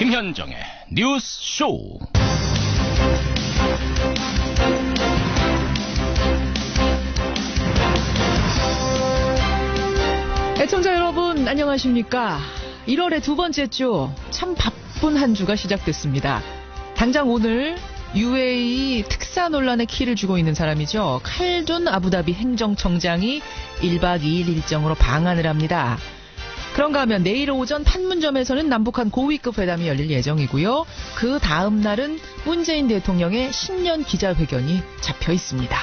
김현정의 뉴스 쇼. 애청자 여러분 안녕하십니까. 1월의 두 번째 주 참 바쁜 한 주가 시작됐습니다. 당장 오늘 UAE 특사 논란의 키를 쥐고 있는 사람이죠. 칼둔 아부다비 행정청장이 1박 2일 일정으로 방한을 합니다. 그런가 하면 내일 오전 판문점에서는 남북한 고위급 회담이 열릴 예정이고요. 그 다음 날은 문재인 대통령의 신년 기자회견이 잡혀 있습니다.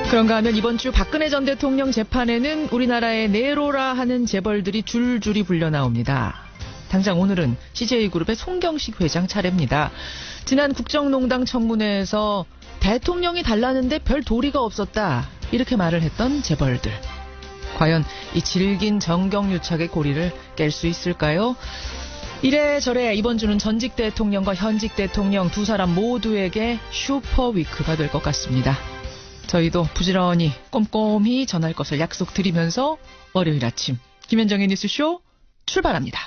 그런가 하면 이번 주 박근혜 전 대통령 재판에는 우리나라의 네로라 하는 재벌들이 줄줄이 불려 나옵니다. 당장 오늘은 CJ그룹의 송경식 회장 차례입니다. 지난 국정농단 청문회에서 대통령이 달라는데 별 도리가 없었다, 이렇게 말을 했던 재벌들. 과연 이 질긴 정경유착의 고리를 깰 수 있을까요? 이래저래 이번 주는 전직 대통령과 현직 대통령 두 사람 모두에게 슈퍼위크가 될 것 같습니다. 저희도 부지런히 꼼꼼히 전할 것을 약속드리면서 월요일 아침 김현정의 뉴스쇼 출발합니다.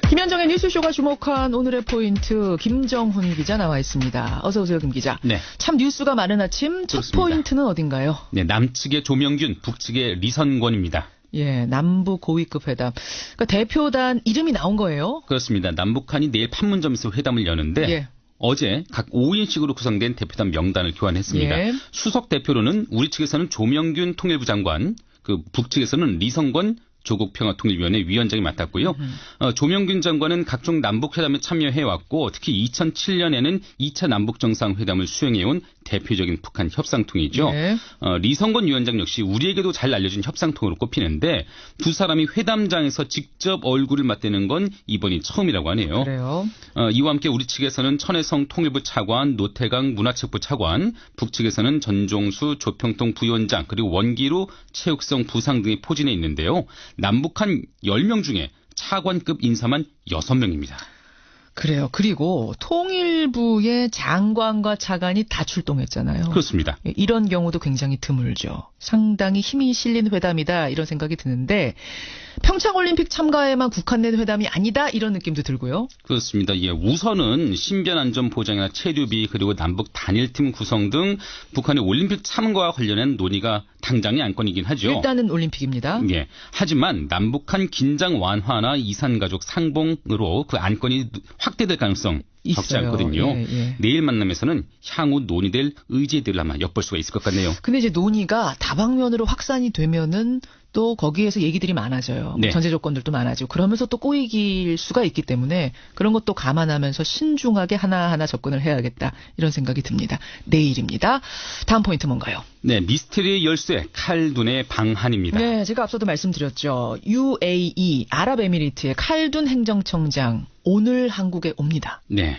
김현정의 뉴스쇼가 주목한 오늘의 포인트, 김정훈 기자 나와 있습니다. 어서 오세요, 김 기자. 네. 참 뉴스가 많은 아침, 첫 그렇습니다. 포인트는 어딘가요? 네, 남측의 조명균, 북측의 리선권입니다. 예, 남북 고위급 회담. 그러니까 대표단 이름이 나온 거예요? 그렇습니다. 남북한이 내일 판문점에서 회담을 여는데 예. 어제 각 5인씩으로 구성된 대표단 명단을 교환했습니다. 예. 수석 대표로는 우리 측에서는 조명균 통일부 장관, 북측에서는 리선권 조국평화통일위원회 위원장이 맡았고요. 조명균 장관은 각종 남북회담에 참여해왔고 특히 2007년에는 2차 남북정상회담을 수행해온 대표적인 북한 협상통이죠. 네. 리성건 위원장 역시 우리에게도 잘 알려진 협상통으로 꼽히는데 두 사람이 회담장에서 직접 얼굴을 맞대는 건 이번이 처음이라고 하네요. 그래요. 이와 함께 우리 측에서는 천혜성 통일부 차관, 노태강 문화체육부 차관, 북측에서는 전종수 조평통 부위원장, 그리고 원기루 체육성 부상 등이 포진해 있는데요. 남북한 10명 중에 차관급 인사만 6명입니다. 그래요. 그리고 통일부의 장관과 차관이 다 출동했잖아요. 그렇습니다. 이런 경우도 굉장히 드물죠. 상당히 힘이 실린 회담이다, 이런 생각이 드는데 평창올림픽 참가에만 국한된 회담이 아니다, 이런 느낌도 들고요. 그렇습니다. 예, 우선은 신변 안전 보장이나 체류비, 그리고 남북 단일팀 구성 등 북한의 올림픽 참가와 관련한 논의가 당장의 안건이긴 하죠. 일단은 올림픽입니다. 예. 하지만 남북한 긴장 완화나 이산가족 상봉으로 그 안건이 확대될 가능성 적지 있어요. 않거든요. 예, 예. 내일 만남에서는 향후 논의될 의제들을 아마 엿볼 수가 있을 것 같네요. 근데 이제 논의가 다방면으로 확산이 되면은 또 거기에서 얘기들이 많아져요. 네. 전제 조건들도 많아지고 그러면서 또 꼬이길 수가 있기 때문에 그런 것도 감안하면서 신중하게 하나하나 접근을 해야겠다, 이런 생각이 듭니다. 내일입니다. 다음 포인트 뭔가요? 네, 미스테리의 열쇠 칼둔의 방한입니다. 네, 제가 앞서도 말씀드렸죠. UAE 아랍에미리트의 칼둔 행정청장 오늘 한국에 옵니다. 네.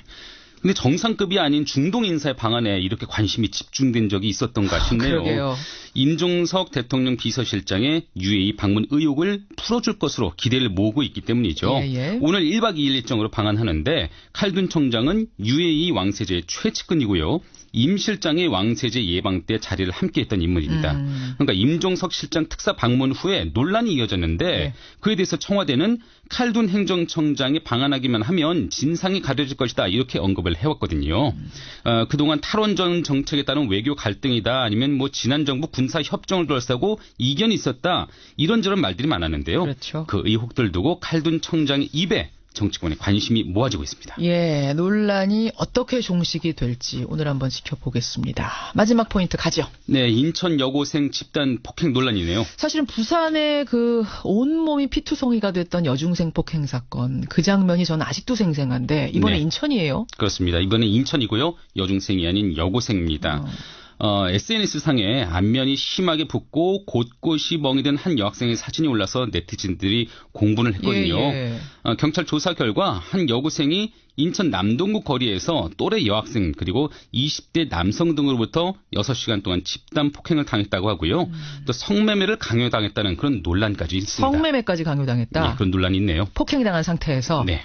근데 정상급이 아닌 중동 인사의 방안에 이렇게 관심이 집중된 적이 있었던가 싶네요. 그러게요. 임종석 대통령 비서실장의 UAE 방문 의혹을 풀어줄 것으로 기대를 모으고 있기 때문이죠. 예, 예. 오늘 1박 2일 일정으로 방한하는데 칼둔 청장은 UAE 왕세자의 최측근이고요. 임 실장의 왕세제 예방 때 자리를 함께했던 인물입니다. 그러니까 임종석 실장 특사 방문 후에 논란이 이어졌는데 네. 그에 대해서 청와대는 칼둔 행정청장이 방한하기만 하면 진상이 가려질 것이다, 이렇게 언급을 해왔거든요. 그동안 탈원전 정책에 따른 외교 갈등이다, 아니면 뭐 지난 정부 군사 협정을 둘러싸고 이견이 있었다, 이런저런 말들이 많았는데요. 그렇죠. 그 의혹들 두고 칼둔 청장의 입에 정치권의 관심이 모아지고 있습니다. 예, 논란이 어떻게 종식이 될지 오늘 한번 지켜보겠습니다. 마지막 포인트 가죠. 네, 인천 여고생 집단 폭행 논란이네요. 사실은 부산의 그 온몸이 피투성이가 됐던 여중생 폭행 사건, 그 장면이 저는 아직도 생생한데 이번에 네. 인천이에요. 그렇습니다. 이번엔 인천이고요. 여중생이 아닌 여고생입니다. SNS상에 안면이 심하게 붓고 곳곳이 멍이 든 한 여학생의 사진이 올라서 네티즌들이 공분을 했거든요. 예, 예. 경찰 조사 결과 한 여고생이 인천 남동구 거리에서 또래 여학생 그리고 20대 남성 등으로부터 6시간 동안 집단 폭행을 당했다고 하고요. 또 성매매를 강요당했다는 그런 논란까지 있습니다. 성매매까지 강요당했다. 네, 그런 논란이 있네요. 폭행당한 상태에서. 네.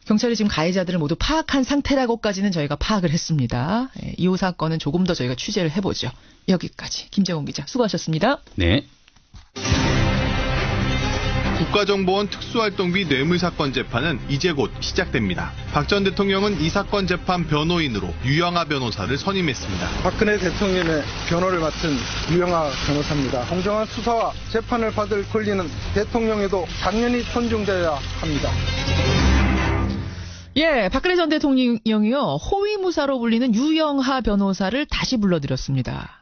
경찰이 지금 가해자들을 모두 파악한 상태라고까지는 저희가 파악을 했습니다. 이후 사건은 조금 더 저희가 취재를 해보죠. 여기까지 김재원 기자 수고하셨습니다. 네. 국가정보원 특수활동비 뇌물사건 재판은 이제 곧 시작됩니다. 박 전 대통령은 이 사건 재판 변호인으로 유영하 변호사를 선임했습니다. 박근혜 대통령의 변호를 맡은 유영하 변호사입니다. 공정한 수사와 재판을 받을 권리는 대통령에도 당연히 존중되어야 합니다. 예, 박근혜 전 대통령이요, 호위무사로 불리는 유영하 변호사를 다시 불러드렸습니다.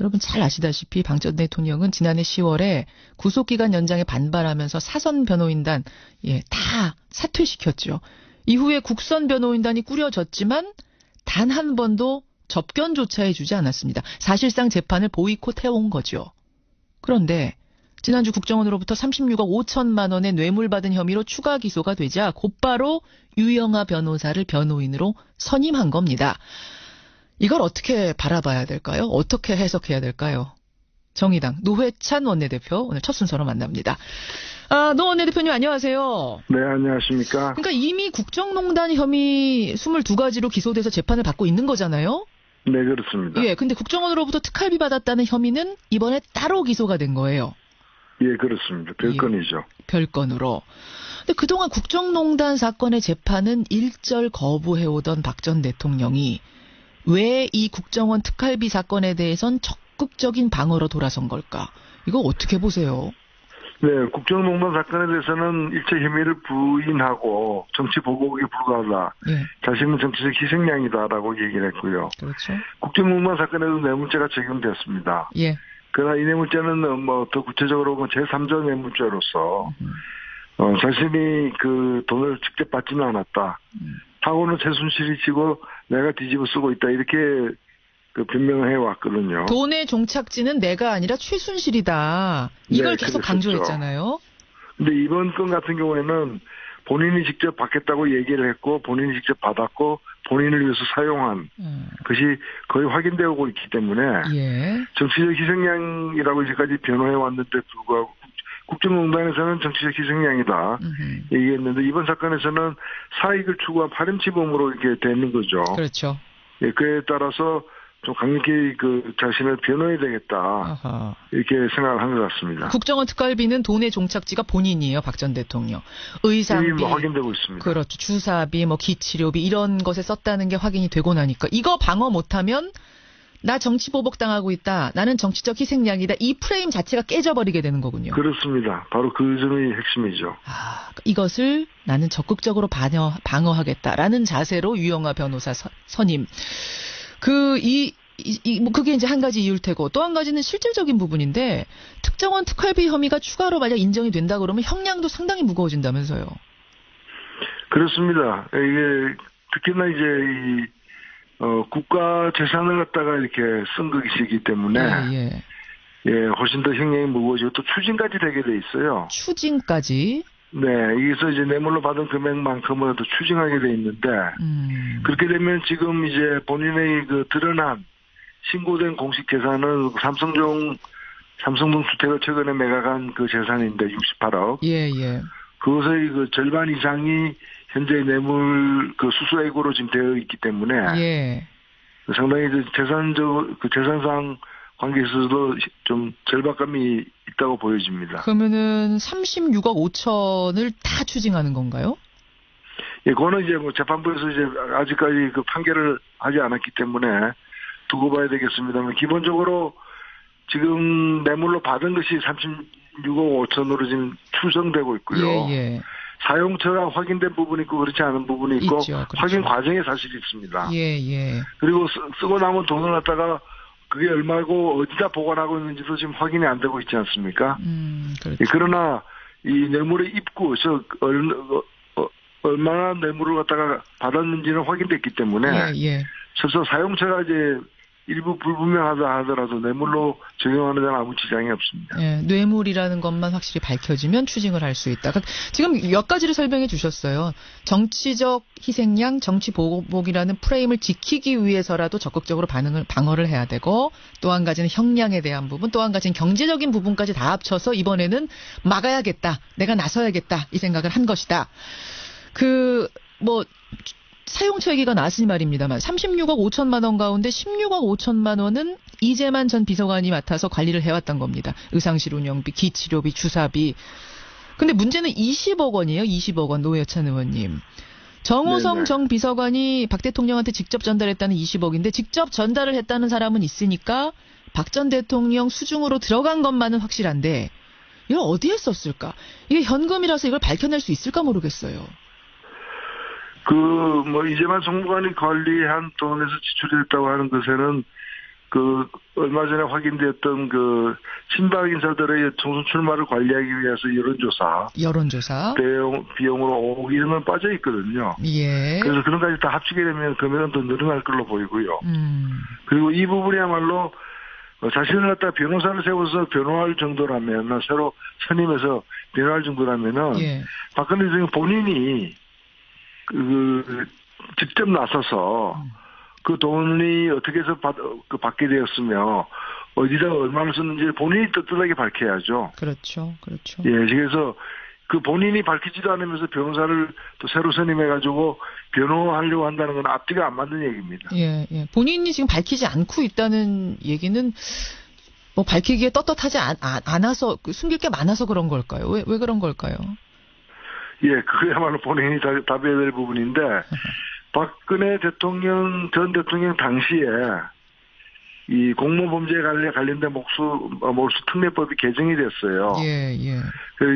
여러분 잘 아시다시피 박 전 대통령은 지난해 10월에 구속기간 연장에 반발하면서 사선 변호인단 다 사퇴시켰죠. 이후에 국선 변호인단이 꾸려졌지만 단 한 번도 접견조차 해주지 않았습니다. 사실상 재판을 보이콧해온 거죠. 그런데 지난주 국정원으로부터 36억 5천만 원의 뇌물 받은 혐의로 추가 기소가 되자 곧바로 유영하 변호사를 변호인으로 선임한 겁니다. 이걸 어떻게 바라봐야 될까요? 어떻게 해석해야 될까요? 정의당 노회찬 원내대표 오늘 첫 순서로 만납니다. 노 원내대표님 안녕하세요. 네, 안녕하십니까. 그러니까 이미 국정농단 혐의 22가지로 기소돼서 재판을 받고 있는 거잖아요? 네, 그렇습니다. 예, 근데 국정원으로부터 특활비 받았다는 혐의는 이번에 따로 기소가 된 거예요. 예, 그렇습니다. 별건이죠. 예, 별건으로. 근데 그동안 국정농단 사건의 재판은 일절 거부해오던 박 전 대통령이 왜 이 국정원 특활비 사건에 대해선 적극적인 방어로 돌아선 걸까? 이거 어떻게 보세요? 네, 국정농단 사건에 대해서는 일체 혐의를 부인하고 정치 보복에 불과하다. 예. 자신은 정치적 희생양이다라고 얘기를 했고요. 그렇죠. 국정농단 사건에도 뇌물죄가 적용되었습니다. 예. 그러나 이 뇌물죄는 더 구체적으로 제3자 뇌물죄로서 자신이 그 돈을 직접 받지는 않았다. 사고는 최순실이 지고 내가 뒤집어 쓰고 있다. 이렇게 그 변명을 해왔거든요. 돈의 종착지는 내가 아니라 최순실이다. 이걸 네, 계속 그랬었죠. 강조했잖아요. 근데 이번 건 같은 경우에는 본인이 직접 받겠다고 얘기를 했고 본인이 직접 받았고 본인을 위해서 사용한 것이 거의 확인되고 있기 때문에 예. 정치적 희생양이라고 이제까지 변호해 왔는데 불구하고 국정농단에서는 정치적 희생양이다 얘기했는데 이번 사건에서는 사익을 추구한 파렴치범으로 이렇게 되는 거죠. 그렇죠. 예, 그에 따라서 좀 강력히 그 자신을 변호해야 되겠다. 아하. 이렇게 생각을 한 것 같습니다. 국정원 특활비는 돈의 종착지가 본인이에요, 박 전 대통령. 의상비, 확인되고 있습니다. 그렇죠. 주사비, 기치료비 이런 것에 썼다는 게 확인이 되고 나니까 이거 방어 못하면 나 정치 보복 당하고 있다. 나는 정치적 희생양이다. 이 프레임 자체가 깨져버리게 되는 거군요. 그렇습니다. 바로 그 점이 핵심이죠. 이것을 나는 적극적으로 방어하겠다라는 자세로 유영하 변호사 선임. 그게 이제 한 가지 이유일 테고 또 한 가지는 실질적인 부분인데 특정원 특활비 혐의가 추가로 만약 인정이 된다 그러면 형량도 상당히 무거워진다면서요. 그렇습니다. 이게 특히나 이제 국가 재산을 갖다가 이렇게 쓴 것이기 때문에 훨씬 더 형량이 무거워지고 또 추징까지 되게 돼 있어요. 추징까지? 네, 여기서 이제 뇌물로 받은 금액만큼은 또 추징하게 돼 있는데 그렇게 되면 지금 이제 본인의 그 드러난 신고된 공식 재산은 삼성동 주택을 최근에 매각한 그 재산인데 68억. 예. 그것의 그 절반 이상이 현재 뇌물 그 수수액으로 지금 되어 있기 때문에 상당히 재산상 관계에서도 좀 절박감이 있다고 보여집니다. 그러면은 36억 5천을 다 추징하는 건가요? 예, 그거는 이제 재판부에서 이제 아직까지 그 판결을 하지 않았기 때문에 두고 봐야 되겠습니다만 기본적으로 지금 뇌물로 받은 것이 36억 5천으로 지금 추정되고 있고요. 사용처가 확인된 부분이 있고 그렇지 않은 부분이 있고 있죠, 그렇죠. 확인 과정에 사실이 있습니다. 그리고 쓰고 남은 돈을 갖다가 그게 얼마고 어디다 보관하고 있는지도 지금 확인이 안 되고 있지 않습니까? 그렇죠. 그러나 이 뇌물의 입구, 얼마나 뇌물을 갖다가 받았는지는 확인됐기 때문에 설사 사용처가 이제 일부 불분명하다 하더라도 뇌물로 적용하는 데는 아무 지장이 없습니다. 뇌물이라는 것만 확실히 밝혀지면 추징을 할 수 있다. 지금 몇 가지를 설명해 주셨어요. 정치적 희생양, 정치 보복이라는 프레임을 지키기 위해서라도 적극적으로 방어를 해야 되고 또 한 가지는 형량에 대한 부분, 또 한 가지는 경제적인 부분까지 다 합쳐서 이번에는 막아야겠다. 내가 나서야겠다. 이 생각을 한 것이다. 뭐 사용처 얘기가 나왔으니 말입니다만 36억 5천만 원 가운데 16억 5천만 원은 이재만 전 비서관이 맡아서 관리를 해왔던 겁니다. 의상실 운영비, 기치료비, 주사비. 근데 문제는 20억 원이에요. 20억 원 노회찬 의원님. 정호성 네네. 정 비서관이 박 대통령한테 직접 전달했다는 20억인데 직접 전달을 했다는 사람은 있으니까 박 전 대통령 수중으로 들어간 것만은 확실한데 이걸 어디에 썼을까? 이게 현금이라서 이걸 밝혀낼 수 있을까 모르겠어요. 이재만 정무관이 관리한 돈에서 지출됐다고 하는 것에는 얼마 전에 확인되었던 친박 인사들의 총선 출마를 관리하기 위해서 여론조사 비용으로 5억 이런 건 빠져 있거든요. 예. 그래서 그런 까지 다 합치게 되면 금액은 더 늘어날 걸로 보이고요. 그리고 이 부분이야말로 자신을 갖다 변호사를 세워서 변호할 정도라면, 새로 선임해서 변호할 정도라면은, 예. 박근혜 대통령 본인이 직접 나서서 그 돈이 어떻게 해서 받게 되었으며 어디다 얼마나 썼는지 본인이 떳떳하게 밝혀야죠. 그렇죠. 예, 그래서 그 본인이 밝히지도 않으면서 변호사를 또 새로 선임해가지고 변호하려고 한다는 건 앞뒤가 안 맞는 얘기입니다. 예. 본인이 지금 밝히지 않고 있다는 얘기는 뭐 밝히기에 떳떳하지 않아서 숨길 게 많아서 그런 걸까요? 왜 그런 걸까요? 예, 그야말로 본인이 답해야 될 부분인데 박근혜 전 대통령 당시에 이 공모범죄에 관련된 몰수 특례법이 개정이 됐어요. 예.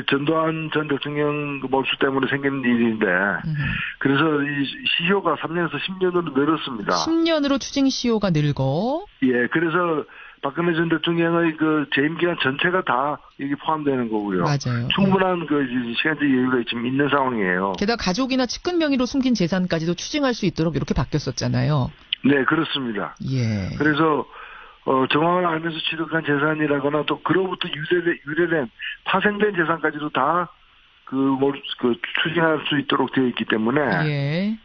전두환 전 대통령 몰수 때문에 생긴 일인데, 그래서 이 시효가 3년에서 10년으로 늘었습니다. 10년으로 추징 시효가 늘고. 예, 그래서 박근혜 전 대통령의 재임 기간 전체가 다 여기 포함되는 거고요. 맞아요. 충분한 시간적 여유가 지금 있는 상황이에요. 게다가 가족이나 측근 명의로 숨긴 재산까지도 추징할 수 있도록 이렇게 바뀌었었잖아요. 네, 그렇습니다. 예. 그래서 정황을 알면서 취득한 재산이라거나 또 그로부터 유래된 파생된 재산까지도 다 추징할 수 있도록 되어 있기 때문에 예.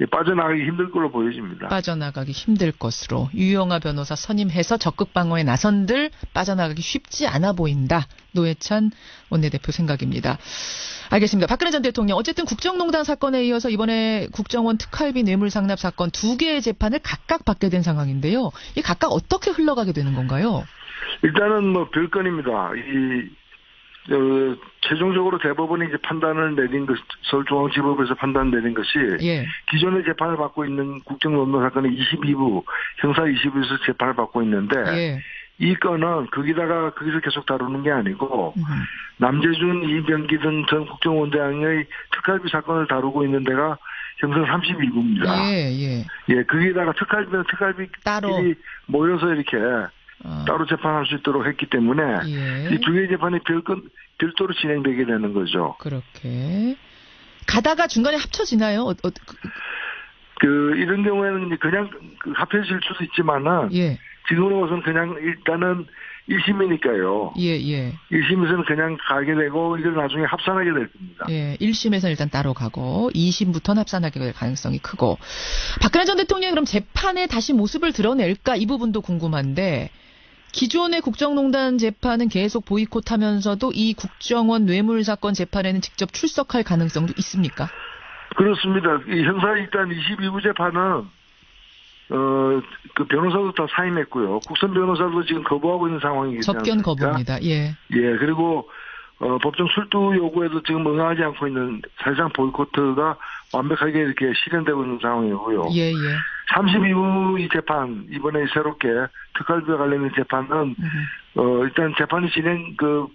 빠져나가기 힘들 걸로 보여집니다. 빠져나가기 힘들 것으로 유영하 변호사 선임해서 적극 방어에 나선들 빠져나가기 쉽지 않아 보인다. 노회찬 원내대표 생각입니다. 알겠습니다. 박근혜 전 대통령 어쨌든 국정농단 사건에 이어서 이번에 국정원 특활비 뇌물상납 사건 2개의 재판을 각각 받게 된 상황인데요. 이 각각 어떻게 흘러가게 되는 건가요? 일단은 별건입니다. 최종적으로 대법원이 이제 판단을 내린 서울중앙지법에서 판단 내린 것이 예. 기존의 재판을 받고 있는 국정농단 사건의 22부 형사 22부에서 재판을 받고 있는데 예. 이 건은 거기서 계속 다루는 게 아니고 남재준, 이병기 등 전 국정원장의 특활비 사건을 다루고 있는 데가 형사 32부입니다. 예, 거기다가 특활비끼리 따로 모여서 이렇게 따로 재판할 수 있도록 했기 때문에 이 두 개의 재판이 별도로 진행되게 되는 거죠. 그렇게 가다가 중간에 합쳐지나요? 이런 경우에는 그냥 합해질 수도 있지만은 지금으로서는 그냥 일단은 1심이니까요. 예. 1심에서는 그냥 가게 되고 이걸 나중에 합산하게 될 겁니다. 예, 1심에서는 일단 따로 가고 2심부터는 합산하게 될 가능성이 크고 박근혜 전 대통령이 그럼 재판에 다시 모습을 드러낼까 이 부분도 궁금한데 기존의 국정농단 재판은 계속 보이콧하면서도 이 국정원 뇌물 사건 재판에는 직접 출석할 가능성도 있습니까? 그렇습니다. 이 형사 일단 22부 재판은 변호사도 다 사임했고요. 국선 변호사도 지금 거부하고 있는 상황이기 때문에. 접견 거부입니다. 예. 그리고 법정 출두 요구에도 지금 응하지 않고 있는 사실상 보이콧가 완벽하게 이렇게 실현되고 있는 상황이고요. 예. 32부 이 재판, 이번에 새롭게 특활비와 관련된 재판은, 일단 재판이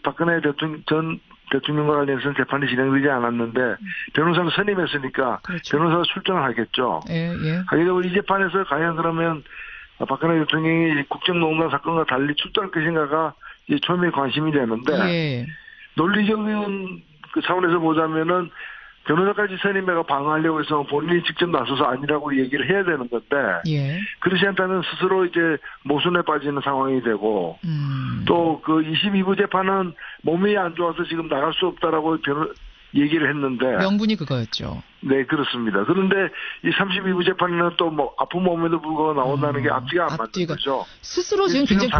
박근혜 전 대통령과 관련해서는 재판이 진행되지 않았는데, 변호사를 선임했으니까, 그렇죠. 변호사가 출정을 하겠죠. 예. 하게 되면 이 재판에서 과연 그러면 박근혜 대통령이 국정농단 사건과 달리 출두할 것인가가 이제 처음에 관심이 되는데, 논리적인 차원에서 보자면은, 변호사까지 선임해가 방어하려고 해서 본인이 직접 나서서 아니라고 얘기를 해야 되는 건데 그렇지 않다면 스스로 이제 모순에 빠지는 상황이 되고 또 22부 재판은 몸이 안 좋아서 지금 나갈 수 없다라고 얘기를 했는데 명분이 그거였죠. 네, 그렇습니다. 그런데 이 32부 재판에는 또 아픈 몸에도 불구하고 나온다는 게 앞뒤가 안 맞는 거죠. 스스로 지금 굉장히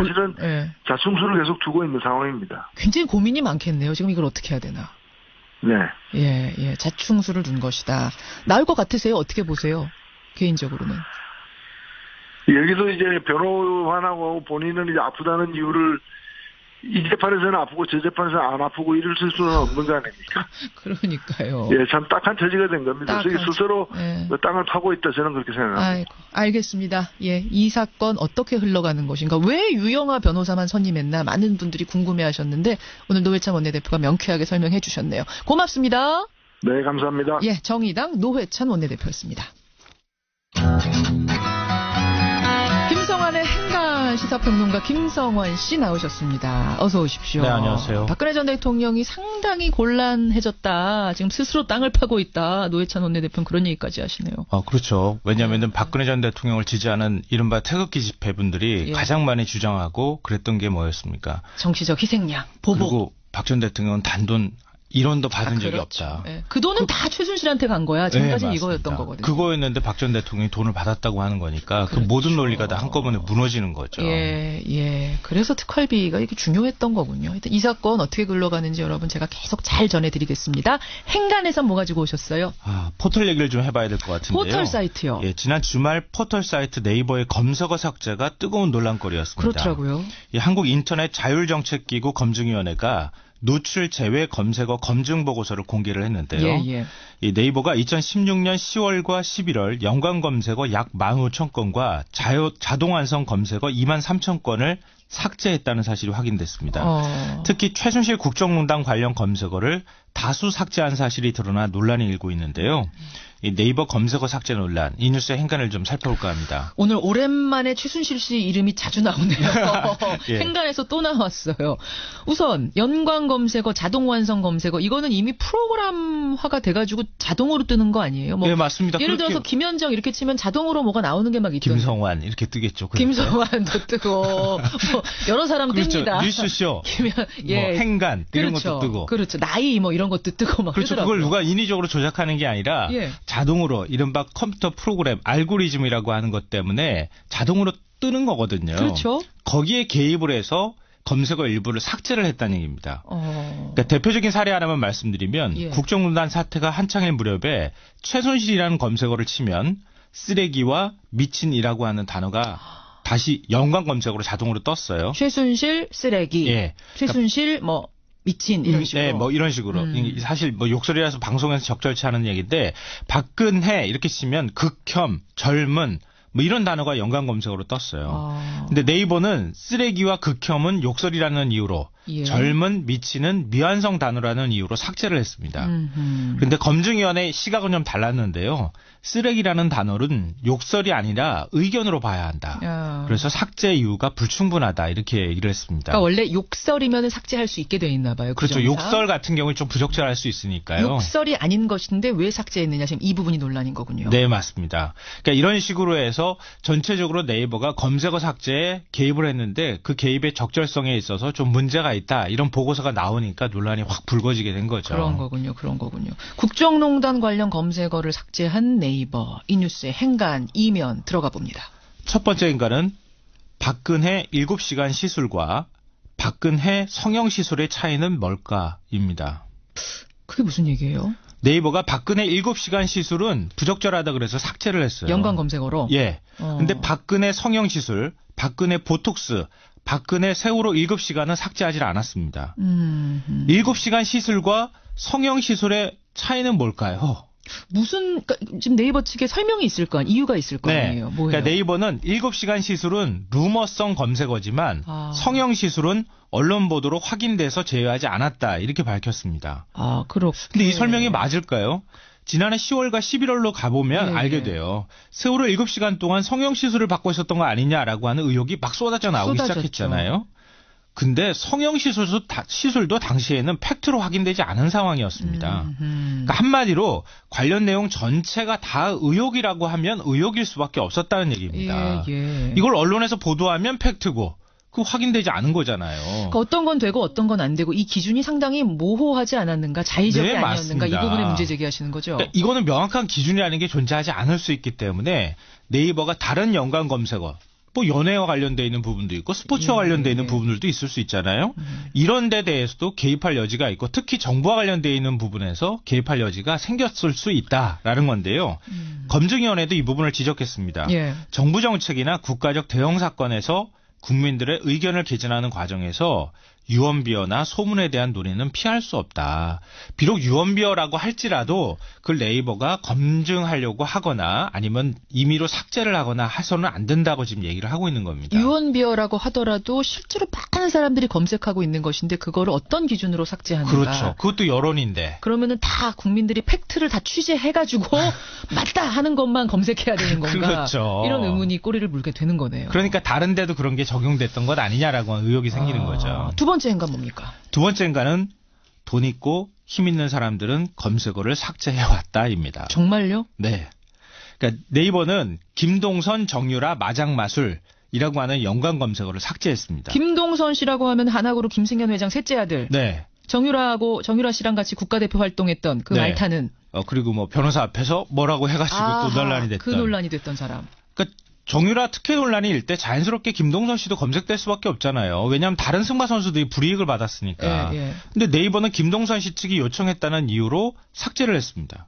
네. 예. 자충수를 둔 것이다. 나을 것 같으세요? 어떻게 보세요? 개인적으로는. 여기서 이제 변호환하고 본인은 이제 아프다는 이유를 이 재판에서는 아프고 저 재판에서는 안 아프고 이럴 수는 없는 거 아닙니까? 그러니까요. 예, 참 딱한 처지가 된 겁니다. 저기 스스로 그 땅을 파고 있다 저는 그렇게 생각합니다. 아이고, 알겠습니다. 예, 이 사건 어떻게 흘러가는 것인가? 왜 유영아 변호사만 선임했나? 많은 분들이 궁금해하셨는데 오늘 노회찬 원내대표가 명쾌하게 설명해 주셨네요. 고맙습니다. 네, 감사합니다. 예, 정의당 노회찬 원내대표였습니다. 김성환의 행간 시사평론가 김성환 씨 나오셨습니다. 어서 오십시오. 네, 안녕하세요. 박근혜 전 대통령이 상당히 곤란해졌다. 지금 스스로 땅을 파고 있다. 노회찬 원내대표는 그런 얘기까지 하시네요. 그렇죠. 왜냐하면 박근혜 전 대통령을 지지하는 이른바 태극기 집회분들이 예. 가장 많이 주장하고 그랬던 게 뭐였습니까? 정치적 희생양, 보복. 그리고 박 전 대통령은 단돈 1원도 받은 적이 그렇죠. 없다. 예. 그 돈은 다 최순실한테 간 거야. 지금까지는 네, 이거였던 맞습니다. 거거든요. 그거였는데 박 전 대통령이 돈을 받았다고 하는 거니까 그 그렇죠. 모든 논리가 다 한꺼번에 무너지는 거죠. 예. 그래서 특활비가 이게 중요했던 거군요. 일단 이 사건 어떻게 흘러가는지 여러분 제가 계속 잘 전해드리겠습니다. 행간에서 뭐 가지고 오셨어요? 포털 얘기를 좀 해봐야 될 것 같은데요. 포털 사이트요. 예, 지난 주말 포털 사이트 네이버의 검색어 삭제가 뜨거운 논란거리였습니다. 그렇더라고요. 이 한국인터넷 자율정책기구 검증위원회가 노출 제외 검색어 검증 보고서를 공개를 했는데요. 예. 이 네이버가 2016년 10월과 11월 연관 검색어 약 15,000건과 자동 완성 검색어 23,000건을 삭제했다는 사실이 확인됐습니다. 특히 최순실 국정농단 관련 검색어를 다수 삭제한 사실이 드러나 논란이 일고 있는데요. 이 네이버 검색어 삭제 논란, 이 뉴스의 행간을 좀 살펴볼까 합니다. 오늘 오랜만에 최순실 씨 이름이 자주 나오네요. 예. 행간에서 또 나왔어요. 우선 연관 검색어, 자동 완성 검색어 이거는 이미 프로그램화가 돼가지고 자동으로 뜨는 거 아니에요? 네, 맞습니다. 예를 들어서 김현정 이렇게 치면 자동으로 뭐가 나오는 게 막 있던데. 김성환 이렇게 뜨겠죠. 그러니까. 김성환도 뜨고 뭐 여러 사람 그렇죠. 뜹니다. 뉴스쇼, 예. 뭐 행간 이런 그렇죠. 것도 뜨고. 그렇죠. 나이 뭐 이런 것도 뜨고 막 그렇죠. 뜨더라고요. 그걸 누가 인위적으로 조작하는 게 아니라 예. 자동으로 이른바 컴퓨터 프로그램 알고리즘이라고 하는 것 때문에 자동으로 뜨는 거거든요. 그렇죠. 거기에 개입을 해서 검색어 일부를 삭제를 했다는 얘기입니다. 그러니까 대표적인 사례 하나만 말씀드리면 예. 국정농단 사태가 한창일 무렵에 최순실이라는 검색어를 치면 쓰레기와 미친이라고 하는 단어가 다시 연관 검색어로 자동으로 떴어요. 최순실 쓰레기, 예. 최순실 뭐 미친 이런 식으로. 네, 뭐 이런 식으로. 사실 뭐 욕설이라서 방송에서 적절치 않은 얘기인데 박근혜 이렇게 치면 극혐, 젊은 뭐 이런 단어가 연관 검색어로 떴어요. 근데 네이버는 쓰레기와 극혐은 욕설이라는 이유로 예. 젊은, 미치는 미완성 단어라는 이유로 삭제를 했습니다. 그런데 검증위원회의 시각은 좀 달랐는데요. 쓰레기라는 단어는 욕설이 아니라 의견으로 봐야 한다. 그래서 삭제 이유가 불충분하다 이렇게 얘기를 했습니다. 그러니까 원래 욕설이면 삭제할 수 있게 돼 있나 봐요. 그렇죠. 규정상. 욕설 같은 경우에 좀 부적절할 수 있으니까요. 욕설이 아닌 것인데 왜 삭제했느냐 지금 이 부분이 논란인 거군요. 네, 맞습니다. 그러니까 이런 식으로 해서 전체적으로 네이버가 검색어 삭제에 개입을 했는데 그 개입의 적절성에 있어서 좀 문제가 있다. 이런 보고서가 나오니까 논란이 확 불거지게 된 거죠. 그런 거군요. 국정농단 관련 검색어를 삭제한 네이버. 이 뉴스의 행간 이면 들어가 봅니다. 첫 번째 행간은 박근혜 7시간 시술과 박근혜 성형 시술의 차이는 뭘까입니다. 그게 무슨 얘기예요? 네이버가 박근혜 7시간 시술은 부적절하다 그래서 삭제를 했어요. 연관 검색어로? 예. 근데 박근혜 성형 시술, 박근혜 보톡스, 박근혜 세월호 7시간은 삭제하지 않았습니다. 7시간 시술과 성형 시술의 차이는 뭘까요? 그러니까 지금 네이버 측에 설명이 있을 거 아니에요? 이유가 있을 거 아니에요? 뭐예요? 그러니까 네이버는 7시간 시술은 루머성 검색어지만 성형 시술은 언론 보도로 확인돼서 제외하지 않았다. 이렇게 밝혔습니다. 그렇군요. 근데 이 설명이 맞을까요? 지난해 10월과 11월로 가보면 알게 돼요. 세월호 7시간 동안 성형 시술을 받고 있었던 거 아니냐라고 하는 의혹이 막 쏟아져 나오기 시작했잖아요. 근데 성형 시술도 당시에는 팩트로 확인되지 않은 상황이었습니다. 그러니까 한마디로 관련 내용 전체가 다 의혹이라고 하면 의혹일 수밖에 없었다는 얘기입니다. 예. 이걸 언론에서 보도하면 팩트고 그 확인되지 않은 거잖아요. 그러니까 어떤 건 되고 어떤 건 안 되고 이 기준이 상당히 모호하지 않았는가, 자의적이 네, 아니었는가 맞습니다. 이 부분에 문제 제기하시는 거죠. 그러니까 이거는 명확한 기준이라는 게 존재하지 않을 수 있기 때문에 네이버가 다른 연관 검색어 뭐 연애와 관련돼 있는 부분도 있고 스포츠와 관련돼 있는 부분들도 있을 수 있잖아요. 이런 데 대해서도 개입할 여지가 있고 특히 정부와 관련돼 있는 부분에서 개입할 여지가 생겼을 수 있다라는 건데요. 검증위원회도 이 부분을 지적했습니다. 예. 정부 정책이나 국가적 대형 사건에서 국민들의 의견을 개진하는 과정에서 유언비어나 소문에 대한 논의는 피할 수 없다. 비록 유언비어라고 할지라도 그걸 네이버가 검증하려고 하거나 아니면 임의로 삭제를 하거나 해서는 안 된다고 지금 얘기를 하고 있는 겁니다. 유언비어라고 하더라도 실제로 많은 사람들이 검색하고 있는 것인데 그거를 어떤 기준으로 삭제하는가. 그렇죠. 그것도 여론인데. 그러면은 다 국민들이 팩트를 다 취재해가지고 맞다 하는 것만 검색해야 되는 건가. 그렇죠. 이런 의문이 꼬리를 물게 되는 거네요. 그러니까 다른 데도 그런 게 적용됐던 것 아니냐라고 하는 의혹이 생기는 거죠. 두 번째 행간 뭡니까? 두 번째 행간은 돈 있고 힘 있는 사람들은 검색어를 삭제해왔다입니다. 정말요? 네. 그러니까 네이버는 김동선, 정유라, 마장마술이라고 하는 연관 검색어를 삭제했습니다. 김동선 씨라고 하면 한화그룹 김승현 회장 셋째 아들. 네. 정유라 씨랑 같이 국가대표 활동했던 그 네. 말타는. 그리고 뭐 변호사 앞에서 뭐라고 해가지고 또 논란이 됐던. 그 논란이 됐던 사람. 그러니까 정유라 특혜 논란이 일 때 자연스럽게 김동선 씨도 검색될 수밖에 없잖아요. 왜냐하면 다른 승마 선수들이 불이익을 받았으니까. 예, 예. 근데 네이버는 김동선 씨 측이 요청했다는 이유로 삭제를 했습니다.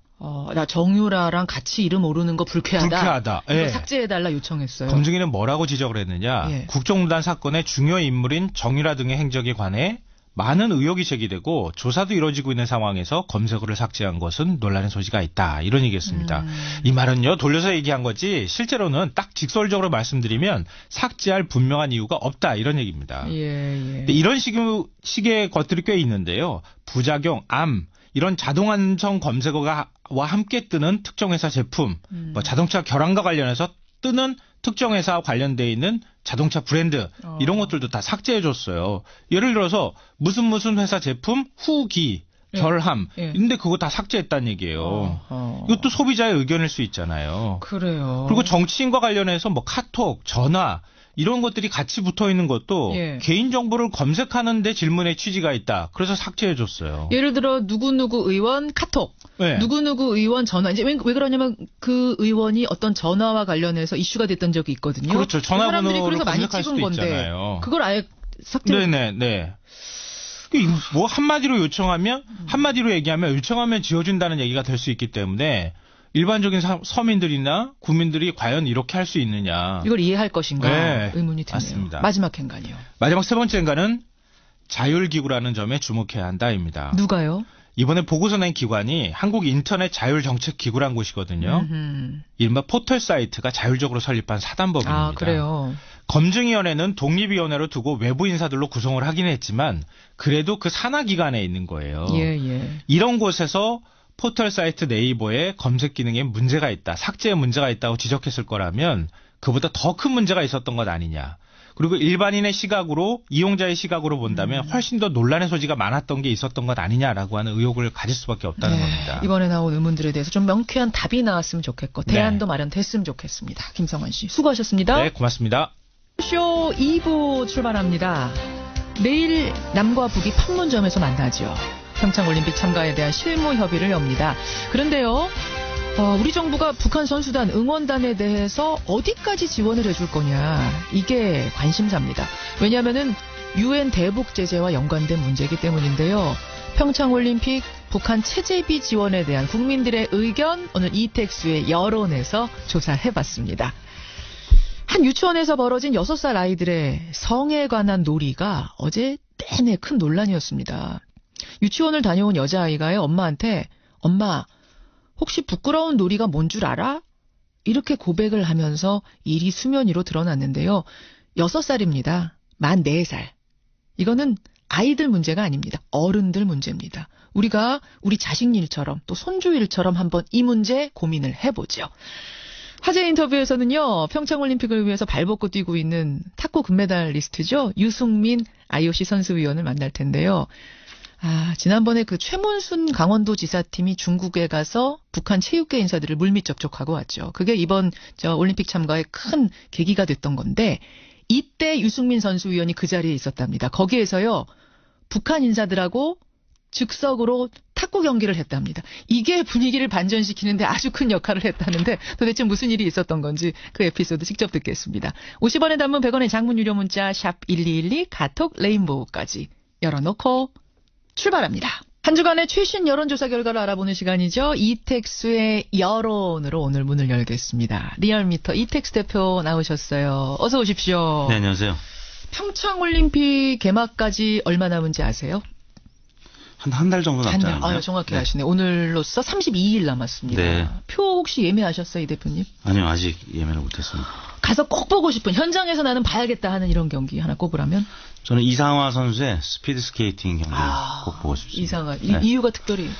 나 정유라랑 같이 이름 오르는 거 불쾌하다. 불쾌하다. 이거 예. 삭제해달라 요청했어요. 검증위는 뭐라고 지적을 했느냐. 예. 국정농단 사건의 중요 인물인 정유라 등의 행적에 관해 많은 의혹이 제기되고 조사도 이루어지고 있는 상황에서 검색어를 삭제한 것은 논란의 소지가 있다. 이런 얘기였습니다. 이 말은요. 돌려서 얘기한 거지 실제로는 딱 직설적으로 말씀드리면 삭제할 분명한 이유가 없다. 이런 얘기입니다. 예. 근데 이런 식의 것들이 꽤 있는데요. 부작용, 암 이런 자동 안정 검색어와 함께 뜨는 특정 회사 제품, 뭐 자동차 결함과 관련해서 뜨는 특정 회사와 관련되어 있는 자동차 브랜드 이런 것들도 다 삭제해줬어요. 예를 들어서 무슨 회사 제품 후기 결함 근데 그거 다 삭제했다는 얘기예요. 이것도 소비자의 의견일 수 있잖아요. 그래요. 그리고 정치인과 관련해서 뭐 카톡, 전화 이런 것들이 같이 붙어 있는 것도 개인정보를 검색하는 데 질문의 취지가 있다. 그래서 삭제해줬어요. 예를 들어 누구누구 의원 카톡, 네. 누구누구 의원 전화. 이제 왜 그러냐면 그 의원이 어떤 전화와 관련해서 이슈가 됐던 적이 있거든요. 그렇죠. 전화번호로 그래서 많이 검색할 찍은 수도 건데 있잖아요. 그걸 아예 삭제. 네네. 뭐 한마디로 얘기하면 요청하면 지워준다는 얘기가 될 수 있기 때문에 일반적인 서민들이나 국민들이 과연 이렇게 할 수 있느냐. 이걸 이해할 것인가 네, 의문이 드네요. 맞습니다. 마지막 행간이요. 마지막 세 번째 행간은 자율기구라는 점에 주목해야 한다입니다. 누가요? 이번에 보고서 낸 기관이 한국인터넷자율정책기구라는 곳이거든요. 이른바 포털 사이트가 자율적으로 설립한 사단법입니다. 아, 그래요? 검증위원회는 독립위원회로 두고 외부 인사들로 구성을 하긴 했지만 그래도 그 산하기관에 있는 거예요. 예. 이런 곳에서 포털 사이트 네이버의 검색 기능에 문제가 있다, 삭제에 문제가 있다고 지적했을 거라면 그보다 더 큰 문제가 있었던 것 아니냐. 그리고 일반인의 시각으로, 이용자의 시각으로 본다면 훨씬 더 논란의 소지가 많았던 게 있었던 것 아니냐라고 하는 의혹을 가질 수밖에 없다는 겁니다. 이번에 나온 의문들에 대해서 좀 명쾌한 답이 나왔으면 좋겠고 대안도 마련됐으면 좋겠습니다. 김성환 씨 수고하셨습니다. 네, 고맙습니다. 쇼 2부 출발합니다. 내일 남과 북이 판문점에서 만나죠. 평창올림픽 참가에 대한 실무 협의를 엽니다. 그런데요. 우리 정부가 북한 선수단 응원단에 대해서 어디까지 지원을 해줄 거냐 이게 관심사입니다. 왜냐하면은 UN 대북 제재와 연관된 문제이기 때문인데요. 평창올림픽 북한 체제비 지원에 대한 국민들의 의견 오늘 이택수의 여론에서 조사해봤습니다. 한 유치원에서 벌어진 6살 아이들의 성에 관한 놀이가 어제 내내 큰 논란이었습니다. 유치원을 다녀온 여자아이가요 엄마한테 엄마 혹시 부끄러운 놀이가 뭔 줄 알아? 이렇게 고백을 하면서 일이 수면 위로 드러났는데요. 6살입니다. 만 4살. 이거는 아이들 문제가 아닙니다. 어른들 문제입니다. 우리가 우리 자식 일처럼 또 손주 일처럼 한번 이 문제 고민을 해보죠. 화제 인터뷰에서는요. 평창올림픽을 위해서 발벗고 뛰고 있는 탁구 금메달리스트죠. 유승민 IOC 선수위원을 만날 텐데요. 지난번에 그 최문순 강원도지사팀이 중국에 가서 북한 체육계 인사들을 물밑 접촉하고 왔죠. 그게 이번 올림픽 참가의 큰 계기가 됐던 건데 이때 유승민 선수위원이 그 자리에 있었답니다. 거기에서요. 북한 인사들하고 즉석으로 탁구 경기를 했답니다. 이게 분위기를 반전시키는데 아주 큰 역할을 했다는데 도대체 무슨 일이 있었던 건지 그 에피소드 직접 듣겠습니다. 50원의 단문 100원의 장문 유료 문자 샵 1212 카톡 레인보우까지 열어놓고 출발합니다. 한 주간의 최신 여론조사 결과를 알아보는 시간이죠. 이택수의 여론으로 오늘 문을 열겠습니다. 리얼미터 이택수 대표 나오셨어요. 어서 오십시오. 네, 안녕하세요. 평창올림픽 개막까지 얼마 남은지 아세요? 한 달 정도 남지 않았나요? 아, 정확히 아시네. 오늘로써 32일 남았습니다. 네. 표 혹시 예매하셨어요, 이 대표님? 아니요, 아직 예매를 못했습니다. 가서 꼭 보고 싶은, 현장에서 나는 봐야겠다 하는 이런 경기 하나 꼽으라면? 저는 이상화 선수의 스피드 스케이팅 경기 꼭 보고 싶습니다. 이상화. 네. 이유가 특별히?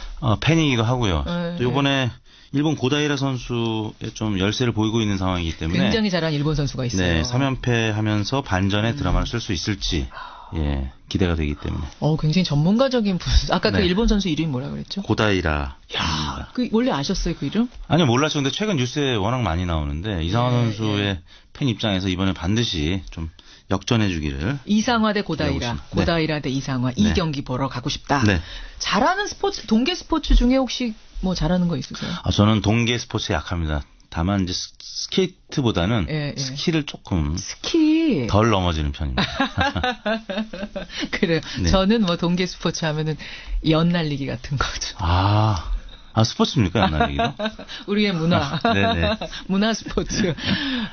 팬이기도 하고요. 네. 또 이번에 일본 고다이라 선수의 좀 열세를 보이고 있는 상황이기 때문에 굉장히 잘한 일본 선수가 있어요. 네, 3연패 하면서 반전의 드라마를 쓸 수 있을지 예, 기대가 되기 때문에. 굉장히 전문가적인 아까 네. 그 일본 선수 이름이 뭐라 그랬죠? 고다이라. 야, 그 원래 아셨어요, 그 이름? 아니요, 몰랐죠. 근데 최근 뉴스에 워낙 많이 나오는데 이상화 선수의 팬 입장에서 이번에 반드시 좀 역전해 주기를. 이상화 대 고다이라. 네. 고다이라 대 이상화. 이 네. 경기 보러 가고 싶다. 네. 잘하는 스포츠, 동계 스포츠 중에 혹시 뭐 잘하는 거 있으세요? 저는 동계 스포츠에 약합니다. 다만 이제 스케이트보다는 예, 예. 스키를 조금 스키. 덜 넘어지는 편입니다. 그래요. 네. 저는 뭐 동계 스포츠 하면은 연 날리기 같은 거죠. 스포츠입니까? 연날리기도? 우리의 문화. 네네. 문화 스포츠.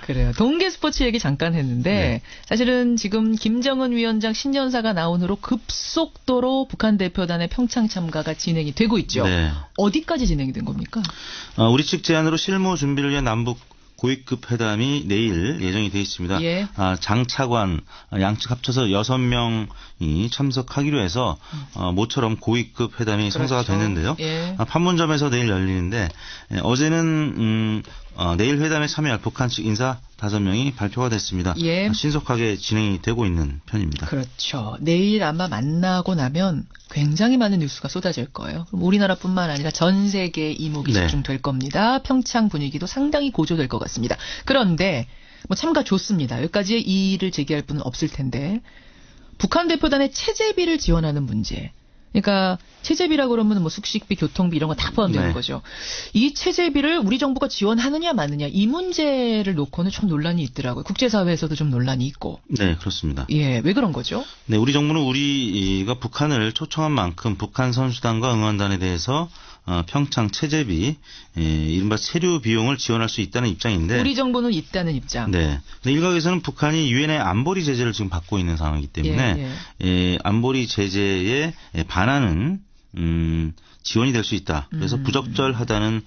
그래요. 동계 스포츠 얘기 잠깐 했는데 네. 사실은 지금 김정은 위원장 신년사가 나온 후로 급속도로 북한 대표단의 평창 참가가 진행이 되고 있죠. 네. 어디까지 진행이 된 겁니까? 우리 측 제안으로 실무 준비를 위한 남북 고위급 회담이 내일 예정이 되어 있습니다. 예. 장차관 양측 합쳐서 6명이 참석하기로 해서 모처럼 고위급 회담이 성사가 그렇죠. 됐는데요. 예. 판문점에서 내일 열리는데 어제는 내일 회담에 참여할 북한 측 인사 5명이 발표가 됐습니다. 예. 신속하게 진행이 되고 있는 편입니다. 그렇죠. 내일 아마 만나고 나면 굉장히 많은 뉴스가 쏟아질 거예요. 그럼 우리나라뿐만 아니라 전 세계의 이목이 네. 집중될 겁니다. 평창 분위기도 상당히 고조될 것 같습니다. 그런데 뭐 참가 좋습니다. 여기까지 이의를 제기할 분은 없을 텐데 북한 대표단의 체제비를 지원하는 문제. 그러니까 체제비라고 그러면 뭐 숙식비, 교통비 이런 거 다 포함되는 네. 거죠. 이 체제비를 우리 정부가 지원하느냐 마느냐 이 문제를 놓고는 좀 논란이 있더라고요. 국제사회에서도 좀 논란이 있고. 네, 그렇습니다. 예, 왜 그런 거죠? 네, 우리 정부는 우리가 북한을 초청한 만큼 북한 선수단과 응원단에 대해서 평창 체제비, 이른바 체류 비용을 지원할 수 있다는 입장인데. 우리 정부는 있다는 입장. 네. 근데 일각에서는 북한이 유엔의 안보리 제재를 지금 받고 있는 상황이기 때문에 안보리 제재에 반하는 지원이 될 수 있다. 그래서 부적절하다는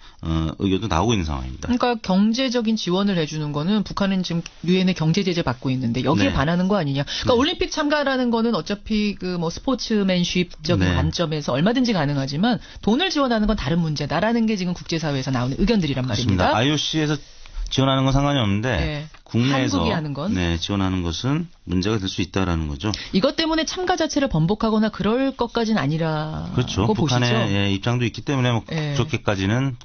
의견도 나오고 있는 상황입니다. 그러니까 경제적인 지원을 해주는 거는 북한은 지금 유엔의 경제 제재 받고 있는데 여기에 네. 반하는 거 아니냐. 그러니까 네. 올림픽 참가라는 거는 어차피 그 뭐 스포츠맨십적인 네. 관점에서 얼마든지 가능하지만 돈을 지원하는 건 다른 문제다라는 게 지금 국제사회에서 나오는 의견들이란 그렇습니다. 말입니다. IOC에서 지원하는 건 상관이 없는데 네. 국내에서 한국이 하는 건? 지원하는 것은 문제가 될 수 있다라는 거죠. 이것 때문에 참가 자체를 번복하거나 그럴 것까지는 아니라고 그렇죠. 보시죠. 북한의 입장도 있기 때문에 뭐 예. 그렇게까지는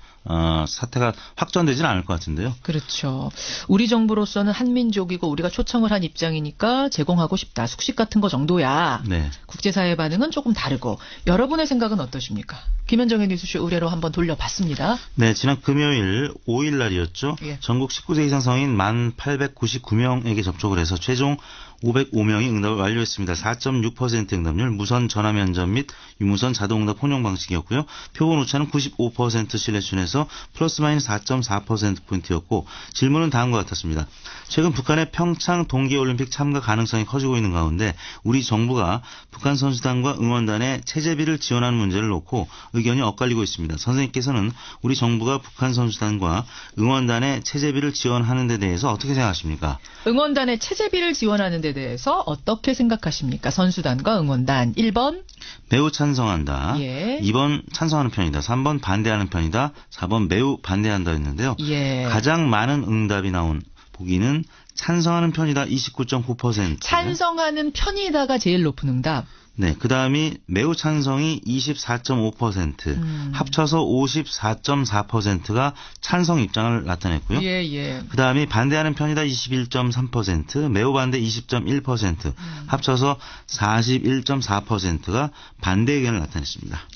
사태가 확전되지는 않을 것 같은데요. 그렇죠. 우리 정부로서는 한민족이고 우리가 초청을 한 입장이니까 제공하고 싶다. 숙식 같은 거 정도야. 네. 국제사회 반응은 조금 다르고 여러분의 생각은 어떠십니까? 김현정의 뉴스쇼 의뢰로 한번 돌려봤습니다. 네, 지난 금요일 5일 날이었죠. 예. 전국 19세 이상 성인 1,899명에게 접촉을 해서 최종 505명이 응답을 완료했습니다. 4.6% 응답률, 무선 전화 면접 및 유무선 자동응답 혼용 방식이었고요. 표본 오차는 95% 신뢰준에서 플러스 마이너스 4.4%포인트였고 질문은 다음과 같았습니다. 최근 북한의 평창 동계올림픽 참가 가능성이 커지고 있는 가운데 우리 정부가 북한 선수단과 응원단의 체제비를 지원하는 문제를 놓고 의견이 엇갈리고 있습니다. 선생님께서는 우리 정부가 북한 선수단과 응원단의 체제비를 지원하는 데 대해서 어떻게 생각하십니까? 응원단의 체제비를 지원하는 데 대해서 어떻게 생각하십니까? 선수단과 응원단. 1번. 매우 찬성한다. 예. 2번 찬성하는 편이다. 3번 반대하는 편이다. 4번 매우 반대한다 했는데요. 예. 가장 많은 응답이 나온 보기는 찬성하는 편이다 29.9%. 찬성하는 편이다가 제일 높은 응답. 네, 그 다음이 매우 찬성이 24.5%, 합쳐서 54.4%가 찬성 입장을 나타냈고요. 예, 예. 그 다음이 반대하는 편이다 21.3%, 매우 반대 20.1%, 합쳐서 41.4%가 반대 의견을 나타냈습니다.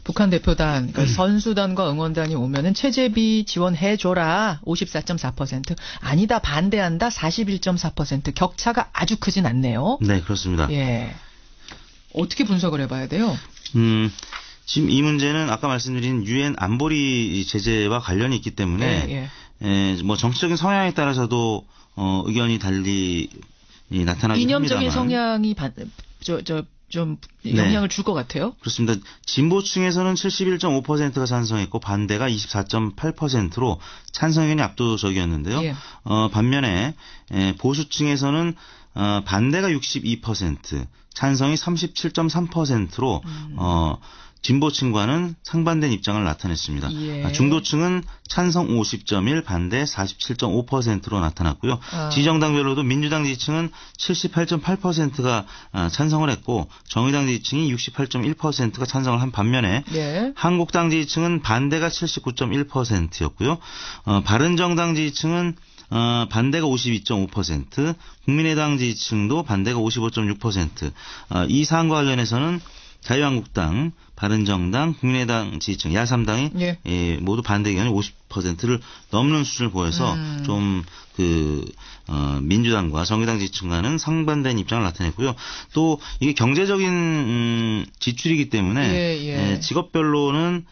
북한 대표단, 그러니까 선수단과 응원단이 오면은 체제비 지원해줘라 54.4%, 아니다 반대한다 41.4%, 격차가 아주 크진 않네요. 네, 그렇습니다. 예. 어떻게 분석을 해봐야 돼요? 지금 이 문제는 아까 말씀드린 유엔 안보리 제재와 관련이 있기 때문에 뭐 정치적인 성향에 따라서도 의견이 달리 나타나긴 이념적인 합니다만. 성향이 좀 영향을 줄 것 같아요. 그렇습니다. 진보층에서는 71.5%가 찬성했고 반대가 24.8%로 찬성 의견이 압도적이었는데요. 예. 반면에 보수층에서는 반대가 62%, 찬성이 37.3%로 진보층과는 상반된 입장을 나타냈습니다. 예. 중도층은 찬성 50.1, 반대 47.5%로 나타났고요. 지정당별로도 민주당 지지층은 78.8%가 찬성을 했고 정의당 지지층이 68.1%가 찬성을 한 반면에 한국당 지지층은 반대가 79.1%였고요. 바른정당 지지층은 반대가 52.5%, 국민의당 지지층도 반대가 55.6%. 이 사안과 관련해서는 자유한국당, 바른정당, 국민의당 지지층, 야3당이 모두 반대 의견이 50%를 넘는 수준을 보여서 좀 민주당과 정의당 지지층과는 상반된 입장을 나타냈고요. 또 이게 경제적인 지출이기 때문에 직업별로는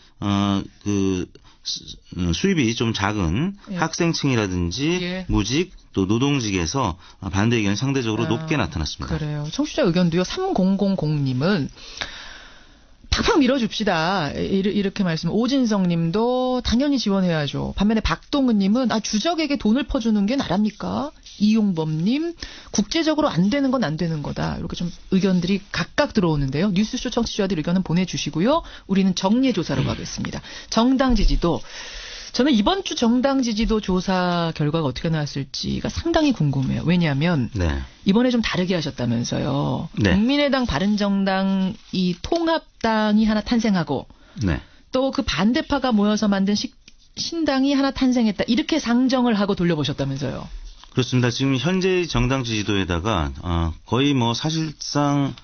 수입이 좀 작은 학생층이라든지 무직 또 노동직에서 반대 의견이 상대적으로 높게 나타났습니다. 그래요. 청취자 의견도요. 3000님은 팍팍 밀어줍시다. 이렇게 말씀. 오진성 님도 당연히 지원해야죠. 반면에 박동은 님은 주적에게 돈을 퍼주는 게 나랍니까? 이용범 님, 국제적으로 안 되는 건 안 되는 거다. 이렇게 좀 의견들이 각각 들어오는데요. 뉴스쇼 청취자들 의견은 보내주시고요. 우리는 정례 조사로 가겠습니다. 정당 지지도. 저는 이번 주 정당 지지도 조사 결과가 어떻게 나왔을지가 상당히 궁금해요. 왜냐하면 이번에 좀 다르게 하셨다면서요. 국민의당, 바른정당 이 통합당이 하나 탄생하고 또 그 반대파가 모여서 만든 신당이 하나 탄생했다. 이렇게 상정을 하고 돌려보셨다면서요. 그렇습니다. 지금 현재의 정당 지지도에다가 거의 뭐 사실상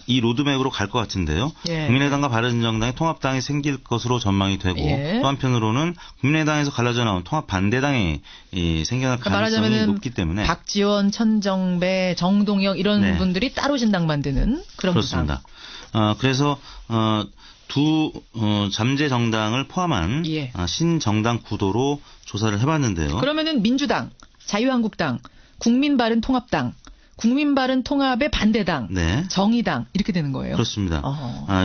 이 로드맵으로 갈 것 같은데요. 국민의당과 바른정당의 통합당이 생길 것으로 전망이 되고 또 한편으로는 국민의당에서 갈라져 나온 통합 반대당이 생겨날 가능성이 높기 때문에 박지원, 천정배, 정동영 이런 분들이 따로 신당 만드는 그런 그렇습니다. 그래서 두 잠재 정당을 포함한 신정당 구도로 조사를 해봤는데요. 그러면은 민주당, 자유한국당, 국민바른통합당, 국민바른통합의 반대당, 정의당 이렇게 되는 거예요. 그렇습니다.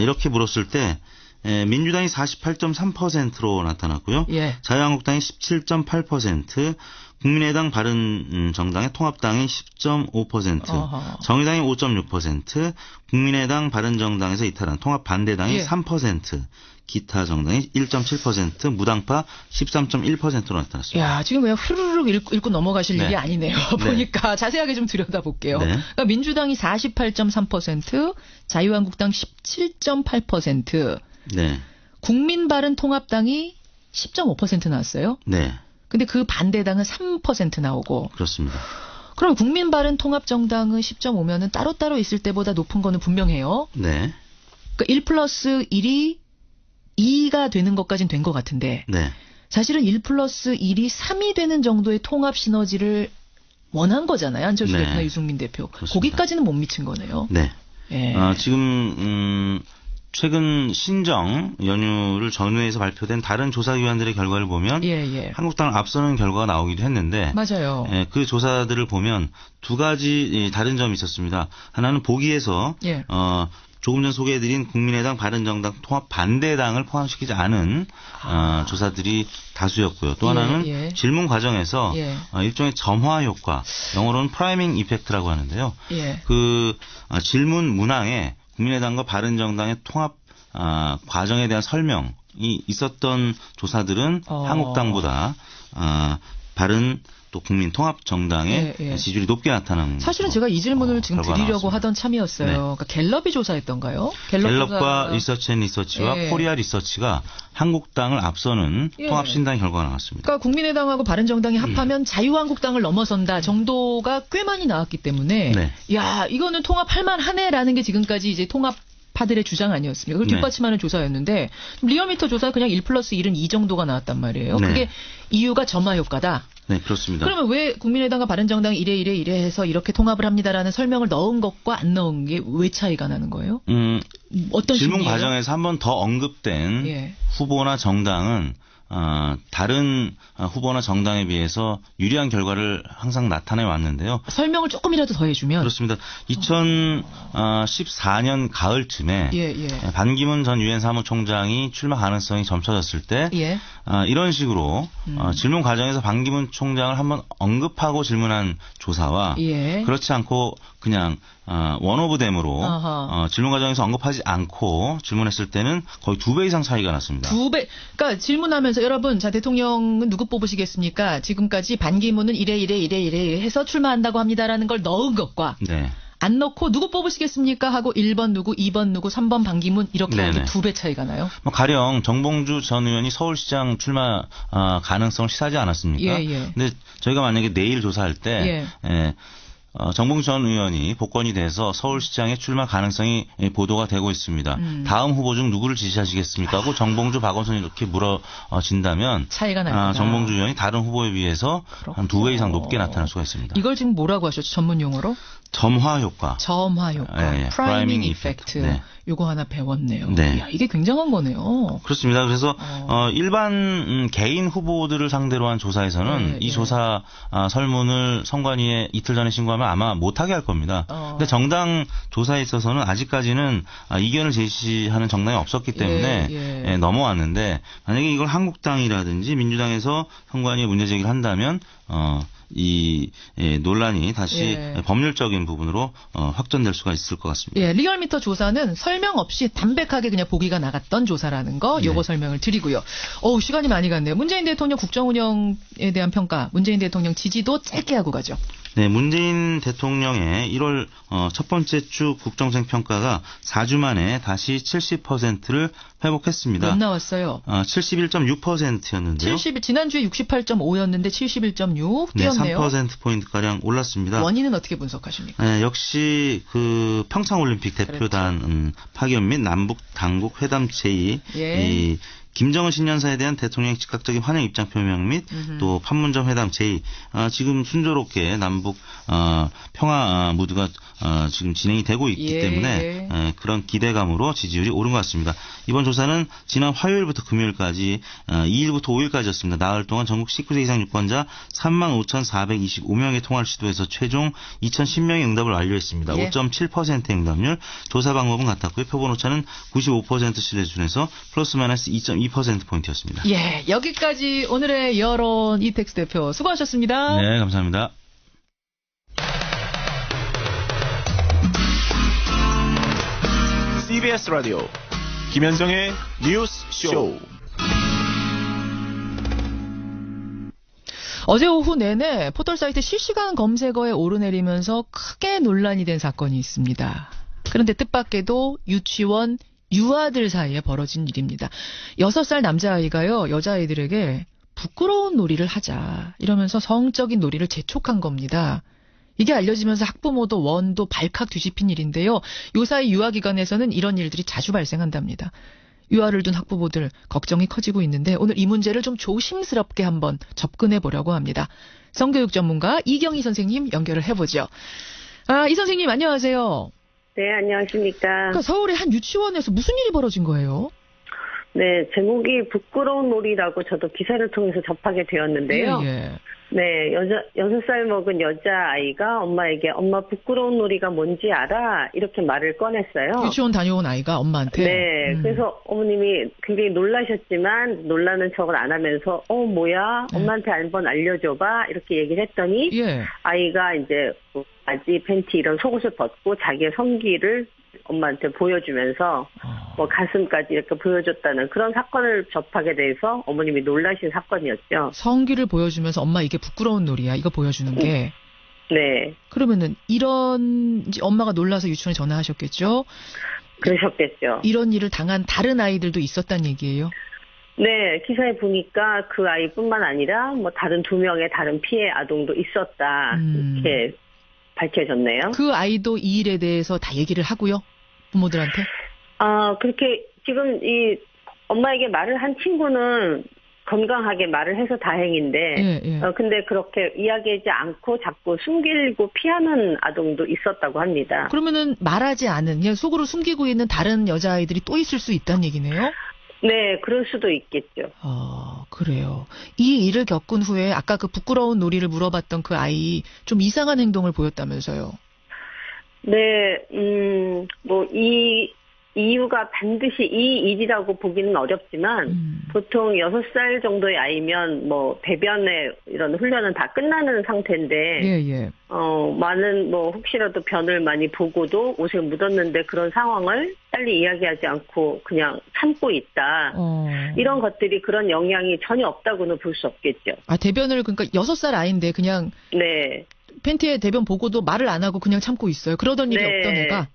이렇게 물었을 때 민주당이 48.3%로 나타났고요. 자유한국당이 17.8%, 국민의당, 바른정당의 통합당이 10.5%, 정의당이 5.6%, 국민의당, 바른정당에서 이탈한 통합 반대당이 3%, 기타 정당이 1.7%, 무당파 13.1%로 나타났습니다. 야, 지금 그냥 후루룩 읽고 넘어가실 일이 아니네요. 보니까 자세하게 좀 들여다볼게요. 그러니까 민주당이 48.3%, 자유한국당 17.8%, 국민바른통합당이 10.5% 나왔어요. 근데 그 반대당은 3% 나오고. 그렇습니다. 그럼 국민바른통합정당은 10.5면은 따로따로 있을 때보다 높은 거는 분명해요. 그러니까 1+1이 2가 되는 것까지는 된 것 같은데 사실은 1+1이 3이 되는 정도의 통합 시너지를 원한 거잖아요. 안철수 대표나 유승민 대표. 그렇습니다. 거기까지는 못 미친 거네요. 지금 최근 신정 연휴를 전후해서 발표된 다른 조사기관들의 결과를 보면 한국당을 앞서는 결과가 나오기도 했는데 맞아요. 그 조사들을 보면 두 가지 다른 점이 있었습니다. 하나는 보기에서 조금 전 소개해드린 국민의당, 바른정당, 통합 반대당을 포함시키지 않은 조사들이 다수였고요. 또 하나는 질문 과정에서 일종의 점화 효과, 영어로는 프라이밍 이펙트라고 하는데요. 그 질문 문항에 국민의당과 바른정당의 통합 과정에 대한 설명이 있었던 조사들은 한국당보다 바른 또 국민통합정당의 지지율이 높게 나타나는. 사실은 제가 이 질문을 지금 드리려고 나왔습니다. 하던 참이었어요. 네. 그러니까 갤럽이 조사했던가요? 갤럽과 리서치앤리서치와 코리아 리서치가 한국당을 앞서는 통합신당 결과가 나왔습니다. 그러니까 국민의당하고 바른정당이 합하면 자유한국당을 넘어선다 정도가 꽤 많이 나왔기 때문에 야 이거는 통합할 만하네라는 게 지금까지 이제 통합파들의 주장 아니었습니까? 그걸 뒷받침하는 조사였는데 리얼미터 조사 그냥 1+1은 2 정도가 나왔단 말이에요. 그게 이유가 점화 효과다. 네, 그렇습니다. 그러면 왜 국민의당과 바른정당이 이래 해서 이렇게 통합을 합니다라는 설명을 넣은 것과 안 넣은 게 왜 차이가 나는 거예요? 어떤 질문 심리예요? 과정에서 한 번 더 언급된 후보나 정당은 다른 후보나 정당에 비해서 유리한 결과를 항상 나타내 왔는데요. 설명을 조금이라도 더 해주면. 그렇습니다. 2014년 가을쯤에 반기문 전 유엔 사무총장이 출마 가능성이 점쳐졌을 때 이런 식으로 질문 과정에서 반기문 총장을 한번 언급하고 질문한 조사와 그렇지 않고 그냥 원오브댐으로 질문 과정에서 언급하지 않고 질문했을 때는 거의 2배 이상 차이가 났습니다. 2배. 그러니까 질문하면서 여러분, 자 대통령은 누구 뽑으시겠습니까? 지금까지 반기문은 이래 해서 출마한다고 합니다라는 걸 넣은 것과 안 넣고 누구 뽑으시겠습니까? 하고 1번 누구, 2번 누구, 3번 반기문 이렇게 하면 2배 차이가 나요? 가령 정봉주 전 의원이 서울시장 출마 가능성을 시사하지 않았습니까? 근데 저희가 만약에 내일 조사할 때 정봉주 전 의원이 복권이 돼서 서울시장에 출마 가능성이 보도가 되고 있습니다. 다음 후보 중 누구를 지지하시겠습니까? 하고 정봉주, 박원순 이렇게 물어진다면 차이가 나요. 정봉주 의원이 다른 후보에 비해서 한 2배 이상 높게 나타날 수가 있습니다. 이걸 지금 뭐라고 하셨죠? 전문 용어로? 점화 효과. 프라이밍 이펙트. 요거 하나 배웠네요. 이야, 이게 굉장한 거네요. 그렇습니다. 그래서 일반 개인 후보들을 상대로 한 조사에서는 이 조사 설문을 선관위에 이틀 전에 신고하면 아마 못하게 할 겁니다. 근데 정당 조사에 있어서는 아직까지는 이견을 제시하는 정당이 없었기 때문에 넘어왔는데 만약에 이걸 한국당이라든지 민주당에서 선관위에 문제 제기를 한다면 이 논란이 다시 법률적인 부분으로 확전될 수가 있을 것 같습니다. 리얼미터 조사는 설명 없이 담백하게 그냥 보기가 나갔던 조사라는 거 요거 설명을 드리고요. 시간이 많이 갔네요. 문재인 대통령 국정운영에 대한 평가, 문재인 대통령 지지도 짧게 하고 가죠. 네, 문재인 대통령의 1월 첫 번째 주 국정수행 평가가 4주 만에 다시 70%를 회복했습니다. 몇 나왔어요? 71.6%였는데요. 지난주에 68.5였는데 71.6 뛰었네요. 3%포인트가량 올랐습니다. 원인은 어떻게 분석하십니까? 역시 그 평창올림픽 대표단 파견 및 남북 당국 회담 제의 이 김정은 신년사에 대한 대통령의 즉각적인 환영 입장 표명 및 또 판문점 회담 제의 지금 순조롭게 남북 평화 무드가 지금 진행이 되고 있기 때문에 그런 기대감으로 지지율이 오른 것 같습니다. 이번 조사는 지난 화요일부터 금요일까지 2일부터 5일까지였습니다. 나흘 동안 전국 19세 이상 유권자 35,425명의 통화를 시도해서 최종 2,010명의 응답을 완료했습니다. 5.7%의 응답률, 조사 방법은 같았고요. 표본 오차는 95% 신뢰 수준에서 플러스 마이너스 2.2%포인트였습니다. 여기까지 오늘의 여론 이택스 대표 수고하셨습니다. 네, 감사합니다. CBS 라디오 김현정의 뉴스 쇼. 어제 오후 내내 포털사이트 실시간 검색어에 오르내리면서 크게 논란이 된 사건이 있습니다. 그런데 뜻밖에도 유치원 유아들 사이에 벌어진 일입니다. 6살 남자아이가요, 여자아이들에게 부끄러운 놀이를 하자 이러면서 성적인 놀이를 재촉한 겁니다. 이게 알려지면서 학부모도 원도 발칵 뒤집힌 일인데요. 요사이 유아기관에서는 이런 일들이 자주 발생한답니다. 유아를 둔 학부모들 걱정이 커지고 있는데 오늘 이 문제를 좀 조심스럽게 한번 접근해 보려고 합니다. 성교육 전문가 이경희 선생님 연결을 해보죠. 이 선생님 안녕하세요. 네, 안녕하십니까. 그러니까 서울의 한 유치원에서 무슨 일이 벌어진 거예요? 네, 제목이 부끄러운 놀이라고 저도 기사를 통해서 접하게 되었는데요. 네, 6살 먹은 여자아이가 엄마에게 엄마 부끄러운 놀이가 뭔지 알아? 이렇게 말을 꺼냈어요. 유치원 다녀온 아이가 엄마한테? 네, 그래서 어머님이 굉장히 놀라셨지만 놀라는 척을 안 하면서 뭐야? 엄마한테 한번 알려줘봐. 이렇게 얘기를 했더니 아이가 이제 바지, 팬티 이런 속옷을 벗고 자기의 성기를 엄마한테 보여주면서 뭐 가슴까지 이렇게 보여줬다는 그런 사건을 접하게 돼서 어머님이 놀라신 사건이었죠. 성기를 보여주면서 엄마 이게 부끄러운 놀이야. 이거 보여주는 게. 네. 그러면은 이런 이제 엄마가 놀라서 유치원에 전화하셨겠죠? 그러셨겠죠. 이런 일을 당한 다른 아이들도 있었단 얘기예요? 네, 기사에 보니까 그 아이뿐만 아니라 뭐 다른 2명의 다른 피해 아동도 있었다. 이렇게 밝혀졌네요. 그 아이도 이 일에 대해서 다 얘기를 하고요? 부모들한테? 그렇게 지금 이 엄마에게 말을 한 친구는 건강하게 말을 해서 다행인데, 예. 근데 그렇게 이야기하지 않고 자꾸 숨기고 피하는 아동도 있었다고 합니다. 그러면은 말하지 않은, 그냥 속으로 숨기고 있는 다른 여자아이들이 또 있을 수 있다는 얘기네요? 네, 그럴 수도 있겠죠. 그래요. 이 일을 겪은 후에 아까 그 부끄러운 놀이를 물어봤던 그 아이 좀 이상한 행동을 보였다면서요? 네, 뭐 이 이유가 반드시 이 일이라고 보기는 어렵지만 보통 6살 정도의 아이면 뭐 배변의 이런 훈련은 다 끝나는 상태인데 예. 많은 뭐 혹시라도 변을 많이 보고도 옷에 묻었는데 그런 상황을 빨리 이야기하지 않고 그냥 참고 있다. 이런 것들이 그런 영향이 전혀 없다고는 볼 수 없겠죠. 대변을 그러니까 6살 아이인데 그냥 네. 팬티에 대변 보고도 말을 안 하고 그냥 참고 있어요. 그러던 일이 없던 애가.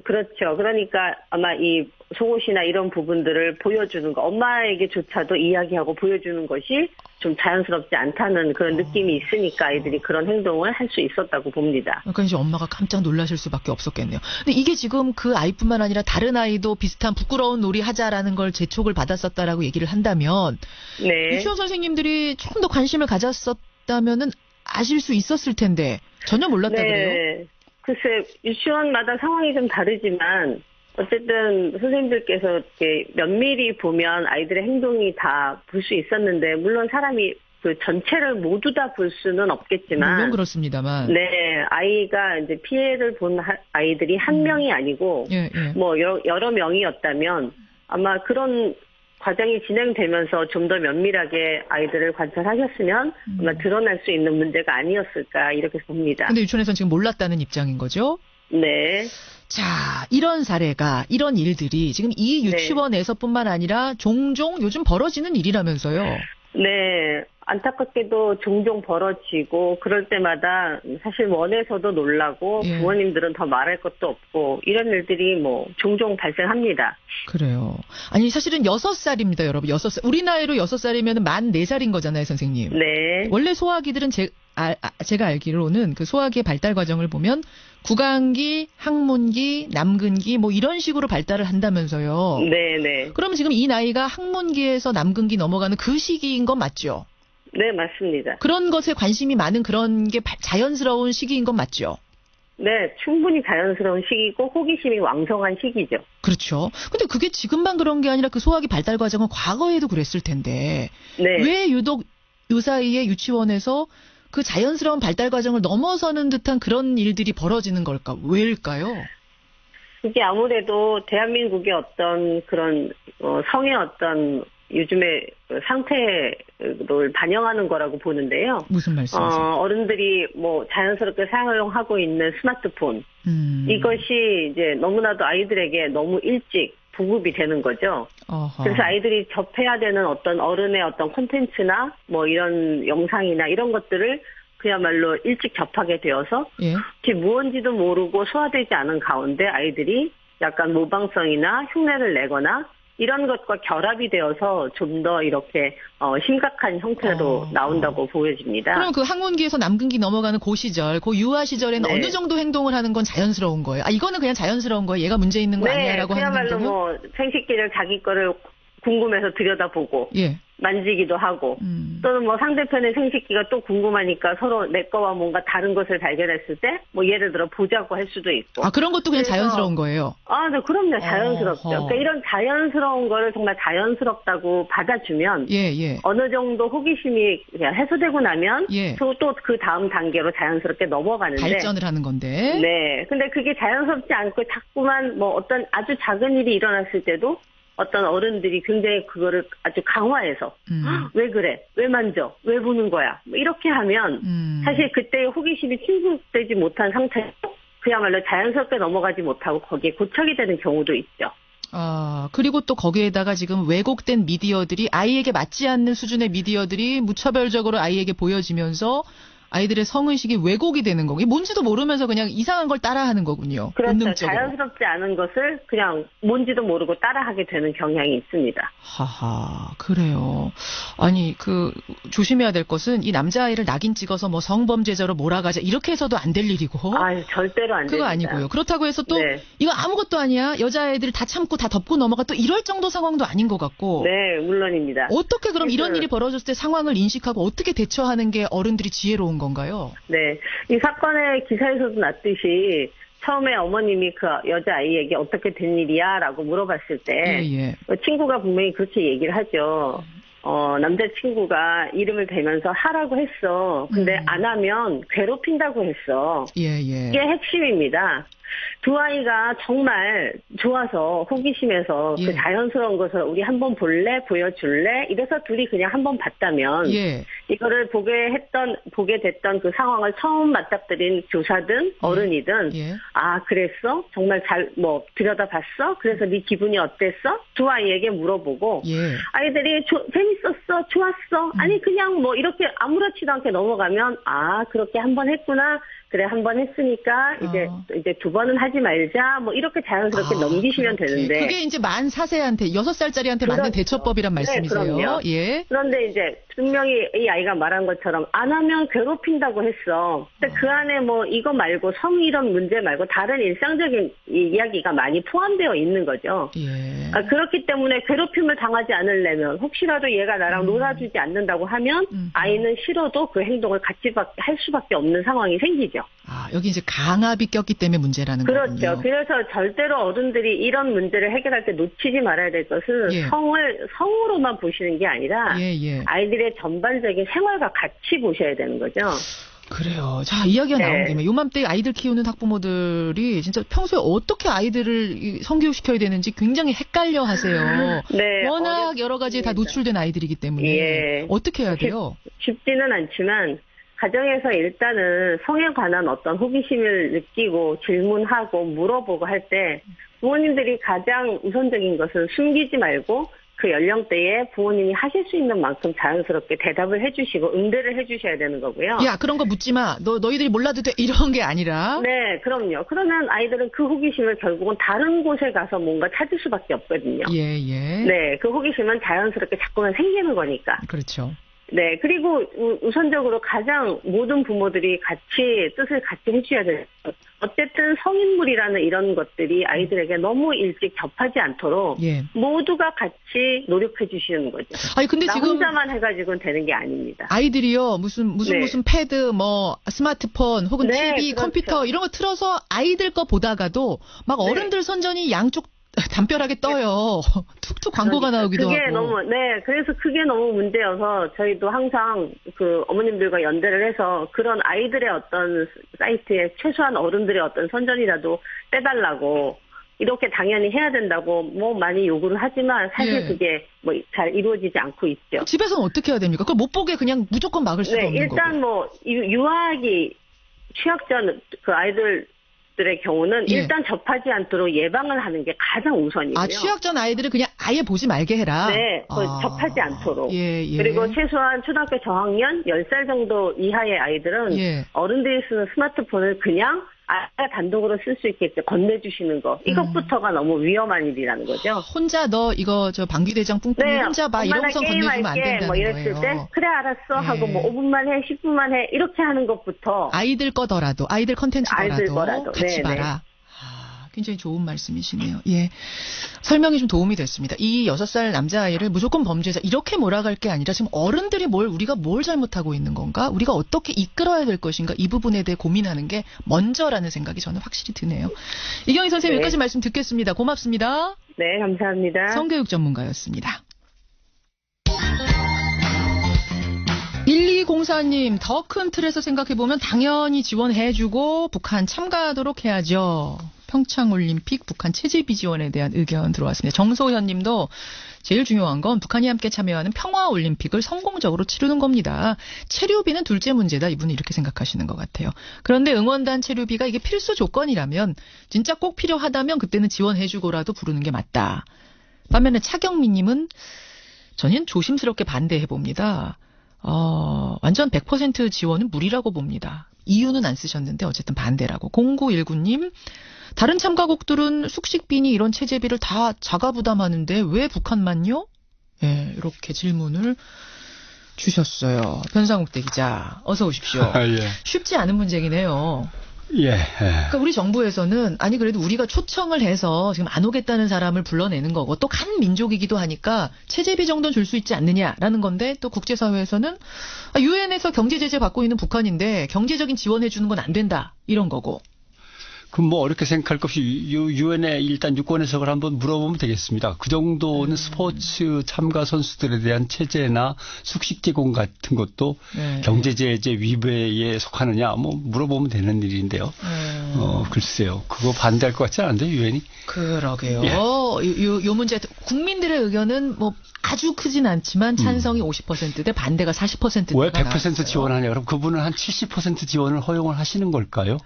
그렇죠. 그러니까 아마 이 속옷이나 이런 부분들을 보여주는 거, 엄마에게조차도 이야기하고 보여주는 것이 좀 자연스럽지 않다는 그런 느낌이 있으니까 아이들이 그런 행동을 할 수 있었다고 봅니다. 그러니까 이제 엄마가 깜짝 놀라실 수밖에 없었겠네요. 근데 이게 지금 그 아이뿐만 아니라 다른 아이도 비슷한 부끄러운 놀이 하자라는 걸 재촉을 받았었다라고 얘기를 한다면 네. 유치원 선생님들이 조금 더 관심을 가졌었다면은 아실 수 있었을 텐데 전혀 몰랐다 그래요? 글쎄 유치원마다 상황이 좀 다르지만 어쨌든 선생님들께서 이렇게 면밀히 보면 아이들의 행동이 다 볼 수 있었는데 물론 사람이 그 전체를 모두 다 볼 수는 없겠지만 물론 그렇습니다만 아이가 이제 피해를 본 아이들이 한 명이 아니고 뭐 여러 명이었다면 아마 그런 과정이 진행되면서 좀 더 면밀하게 아이들을 관찰하셨으면 아마 드러날 수 있는 문제가 아니었을까 이렇게 봅니다. 근데 유치원에서는 지금 몰랐다는 입장인 거죠? 네. 자, 이런 사례가, 이런 일들이 지금 이 유치원에서뿐만 아니라 종종 요즘 벌어지는 일이라면서요? 네. 안타깝게도 종종 벌어지고 그럴 때마다 사실 원에서도 놀라고 부모님들은 더 말할 것도 없고 이런 일들이 뭐 종종 발생합니다. 그래요. 아니 사실은 6살입니다, 여러분. 6살. 우리 나이로 6살이면 만 4살인 거잖아요, 선생님. 네. 원래 소아기들은 제가 알기로는 그 소아기의 발달 과정을 보면 구강기, 항문기, 남근기 뭐 이런 식으로 발달을 한다면서요. 네네. 그럼 지금 이 나이가 항문기에서 남근기 넘어가는 그 시기인 건 맞죠? 네, 맞습니다. 그런 것에 관심이 많은 그런 게 자연스러운 시기인 건 맞죠? 네, 충분히 자연스러운 시기고 호기심이 왕성한 시기죠. 그렇죠. 근데 그게 지금만 그런 게 아니라 그 소아기 발달 과정은 과거에도 그랬을 텐데 왜 유독 요 사이에 유치원에서 그 자연스러운 발달 과정을 넘어서는 듯한 그런 일들이 벌어지는 걸까? 왜일까요? 이게 아무래도 대한민국의 어떤 그런 성의 어떤 요즘의 상태를 반영하는 거라고 보는데요. 무슨 말씀이세요? 어른들이 뭐 자연스럽게 사용하고 있는 스마트폰 이것이 이제 너무나도 아이들에게 너무 일찍 보급이 되는 거죠. 그래서 아이들이 접해야 되는 어떤 어른의 어떤 콘텐츠나 뭐 이런 영상이나 이런 것들을 그야말로 일찍 접하게 되어서 그게 무언지도 모르고 소화되지 않은 가운데 아이들이 약간 모방성이나 흉내를 내거나 이런 것과 결합이 되어서 좀 더 이렇게 심각한 형태로 나온다고 보여집니다. 그럼 그 항문기에서 남근기 넘어가는 그 시절, 그 유아 시절에는 어느 정도 행동을 하는 건 자연스러운 거예요? 이거는 그냥 자연스러운 거예요? 얘가 문제 있는 거 아니야라고 하는 행동은? 그야말로 뭐 생식기를 자기 거를 궁금해서 들여다보고 만지기도 하고 또는 뭐 상대편의 생식기가 또 궁금하니까 서로 내 거와 뭔가 다른 것을 발견했을 때 뭐 예를 들어 보자고 할 수도 있고. 그런 것도 그냥 자연스러운 거예요? 네, 그럼요. 자연스럽죠. 그러니까 이런 자연스러운 거를 정말 자연스럽다고 받아주면 어느 정도 호기심이 해소되고 나면 또 그 다음 단계로 자연스럽게 넘어가는데 발전을 하는 건데. 네. 근데 그게 자연스럽지 않고 자꾸만 뭐 어떤 아주 작은 일이 일어났을 때도 어떤 어른들이 굉장히 그거를 아주 강화해서 왜 그래? 왜 만져? 왜 보는 거야? 뭐 이렇게 하면 사실 그때의 호기심이 충족되지 못한 상태로 그야말로 자연스럽게 넘어가지 못하고 거기에 고착이 되는 경우도 있죠. 그리고 또 거기에다가 지금 왜곡된 미디어들이 아이에게 맞지 않는 수준의 미디어들이 무차별적으로 아이에게 보여지면서 아이들의 성의식이 왜곡이 되는 거고, 뭔지도 모르면서 그냥 이상한 걸 따라하는 거군요. 그렇죠. 본능적으로. 자연스럽지 않은 것을 그냥 뭔지도 모르고 따라하게 되는 경향이 있습니다. 하하, 그래요. 아니, 조심해야 될 것은 이 남자아이를 낙인 찍어서 뭐 성범죄자로 몰아가자 이렇게 해서도 안 될 일이고. 절대로 안 됩니다. 그거 아니고요. 그렇다고 해서 또 이거 아무것도 아니야. 여자애들 다 참고 다 덮고 넘어가 또 이럴 정도 상황도 아닌 것 같고. 네, 물론입니다. 어떻게 그럼 이런 일이 벌어졌을 때 상황을 인식하고 어떻게 대처하는 게 어른들이 지혜로운 건가요? 네. 이 사건의 기사에서도 났듯이 처음에 어머님이 그 여자아이에게 어떻게 된 일이야? 라고 물어봤을 때 친구가 분명히 그렇게 얘기를 하죠. 남자친구가 이름을 대면서 하라고 했어. 근데 안 하면 괴롭힌다고 했어. 이게 핵심입니다. 두 아이가 정말 좋아서 호기심에서 그 자연스러운 것을 우리 한번 볼래? 보여줄래? 이래서 둘이 그냥 한번 봤다면 이거를 보게 됐던 그 상황을 처음 맞닥뜨린 교사든 어른이든 그랬어? 정말 들여다봤어? 그래서 네 기분이 어땠어? 두 아이에게 물어보고 아이들이 재밌었어? 좋았어? 아니 그냥 이렇게 아무렇지도 않게 넘어가면 그렇게 한번 했구나. 그래, 한 번 했으니까, 이제 두 번은 하지 말자, 이렇게 자연스럽게 넘기시면 되는데. 그게 이제 만 4세한테, 6살짜리한테 맞는 대처법이란 말씀이세요? 그럼요. 그런데 이제, 분명히 이 아이가 말한 것처럼, 안 하면 괴롭힌다고 했어. 근데 그 안에 이거 말고, 이런 문제 말고, 다른 일상적인 이야기가 많이 포함되어 있는 거죠. 그렇기 때문에 괴롭힘을 당하지 않으려면, 혹시라도 얘가 나랑 놀아주지 않는다고 하면, 아이는 싫어도 그 행동을 같이 할 수밖에 없는 상황이 생기죠. 여기 이제 강압이 꼈기 때문에 문제라는 거군요. 그렇죠. 그래서 절대로 어른들이 이런 문제를 해결할 때 놓치지 말아야 될 것은 성으로만 보시는 게 아니라 아이들의 전반적인 생활과 같이 보셔야 되는 거죠. 그래요. 자, 이야기가 나온 김에 요맘때 아이들 키우는 학부모들이 진짜 평소에 어떻게 아이들을 성교육시켜야 되는지 굉장히 헷갈려 하세요. 워낙 여러 가지에 다 노출된 아이들이기 때문에 어떻게 해야 돼요? 쉽지는 않지만 가정에서 일단은 성에 관한 어떤 호기심을 느끼고 질문하고 물어보고 할 때 부모님들이 가장 우선적인 것은 숨기지 말고 그 연령대에 부모님이 하실 수 있는 만큼 자연스럽게 대답을 해주시고 응대를 해주셔야 되는 거고요. 야, 그런 거 묻지 마. 너희들이 몰라도 돼. 이런 게 아니라. 네, 그럼요. 그러면 아이들은 그 호기심을 결국은 다른 곳에 가서 뭔가 찾을 수밖에 없거든요. 네, 그 호기심은 자연스럽게 자꾸만 생기는 거니까. 그렇죠. 네, 그리고 우선적으로 가장 모든 부모들이 뜻을 같이 해줘야 돼요. 어쨌든 성인물이라는 이런 것들이 아이들에게 너무 일찍 접하지 않도록 모두가 같이 노력해 주시는 거죠. 아니, 근데 지금 혼자만 해가지고는 되는 게 아닙니다. 아이들이요, 무슨 패드, 스마트폰, 혹은 TV, 컴퓨터 이런 거 틀어서 아이들 거 보다가도 막 어른들 선전이 양쪽 담벼락에 떠요. 툭툭 광고가 나오기도 하고. 그래서 그게 너무 문제여서 저희도 항상 그 어머님들과 연대를 해서 그런 아이들의 어떤 사이트에 최소한 어른들의 어떤 선전이라도 빼달라고 이렇게 당연히 해야 된다고 많이 요구를 하지만 사실 그게 잘 이루어지지 않고 있죠. 집에서는 어떻게 해야 됩니까? 그걸 못 보게 그냥 무조건 막을 수가 없는 거고. 일단 유아기 취약전 그 아이들의 경우는 일단 접하지 않도록 예방을 하는 게 가장 우선이고요. 취약전 아이들을 그냥 아예 보지 말게 해라. 네, 접하지 않도록. 그리고 최소한 초등학교 저학년 10살 정도 이하의 아이들은 어른들이 쓰는 스마트폰을 그냥 아이가 단독으로 쓸 수 있게 건네주시는 거. 이것부터가 너무 위험한 일이라는 거죠. 혼자 너 이거 방귀대장 뿡뿡이 혼자 봐. 이러고서 건네주면 안 된다는 이랬을 거예요. 때 그래 알았어 하고 5분만 해 10분만 해 이렇게 하는 것부터. 아이들 거더라도 아이들 컨텐츠더라도 같이 봐라. 굉장히 좋은 말씀이시네요. 설명이 좀 도움이 됐습니다. 이 6살 남자아이를 무조건 범죄자 이렇게 몰아갈 게 아니라 지금 어른들이 우리가 뭘 잘못하고 있는 건가? 우리가 어떻게 이끌어야 될 것인가? 이 부분에 대해 고민하는 게 먼저라는 생각이 저는 확실히 드네요. 이경희 선생님 여기까지 말씀 듣겠습니다. 고맙습니다. 네, 감사합니다. 성교육 전문가였습니다. 1204님, 더 큰 틀에서 생각해보면 당연히 지원해주고 북한 참가하도록 해야죠. 평창올림픽 북한 체제비 지원에 대한 의견 들어왔습니다. 정소현 님도 제일 중요한 건 북한이 함께 참여하는 평화올림픽을 성공적으로 치르는 겁니다. 체류비는 둘째 문제다. 이분은 이렇게 생각하시는 것 같아요. 그런데 응원단 체류비가 이게 필수 조건이라면 진짜 꼭 필요하다면 그때는 지원해주고라도 부르는 게 맞다. 반면에 차경민 님은 저는 조심스럽게 반대해봅니다. 완전 100% 지원은 무리라고 봅니다. 이유는 안 쓰셨는데 어쨌든 반대라고. 0919님, 다른 참가국들은 숙식비니 이런 체제비를 다 자가 부담하는데 왜 북한만요? 예, 이렇게 질문을 주셨어요. 변상욱대 기자, 어서 오십시오. 예. 쉽지 않은 문제긴 해요. 예. 그러니까 우리 정부에서는 아니 그래도 우리가 초청을 해서 지금 안 오겠다는 사람을 불러내는 거고 또 한 민족이기도 하니까 체제비 정도는 줄 수 있지 않느냐라는 건데 또 국제사회에서는 유엔에서 경제 제재 받고 있는 북한인데 경제적인 지원해 주는 건 안 된다 이런 거고. 그럼 뭐 어렵게 생각할 것 없이 유엔에 일단 유권 해석을 한번 물어보면 되겠습니다. 그 정도는 스포츠 참가 선수들에 대한 체제나 숙식 제공 같은 것도 경제제재 위배에 속하느냐 뭐 물어보면 되는 일인데요. 글쎄요. 그거 반대할 것 같지 않은데 유엔이? 그러게요. 예. 요 문제 국민들의 의견은 뭐 아주 크진 않지만 찬성이 50%대 반대가 40%대가 왜 100% 지원하냐? 그럼 그분은 한 70% 지원을 허용을 하시는 걸까요?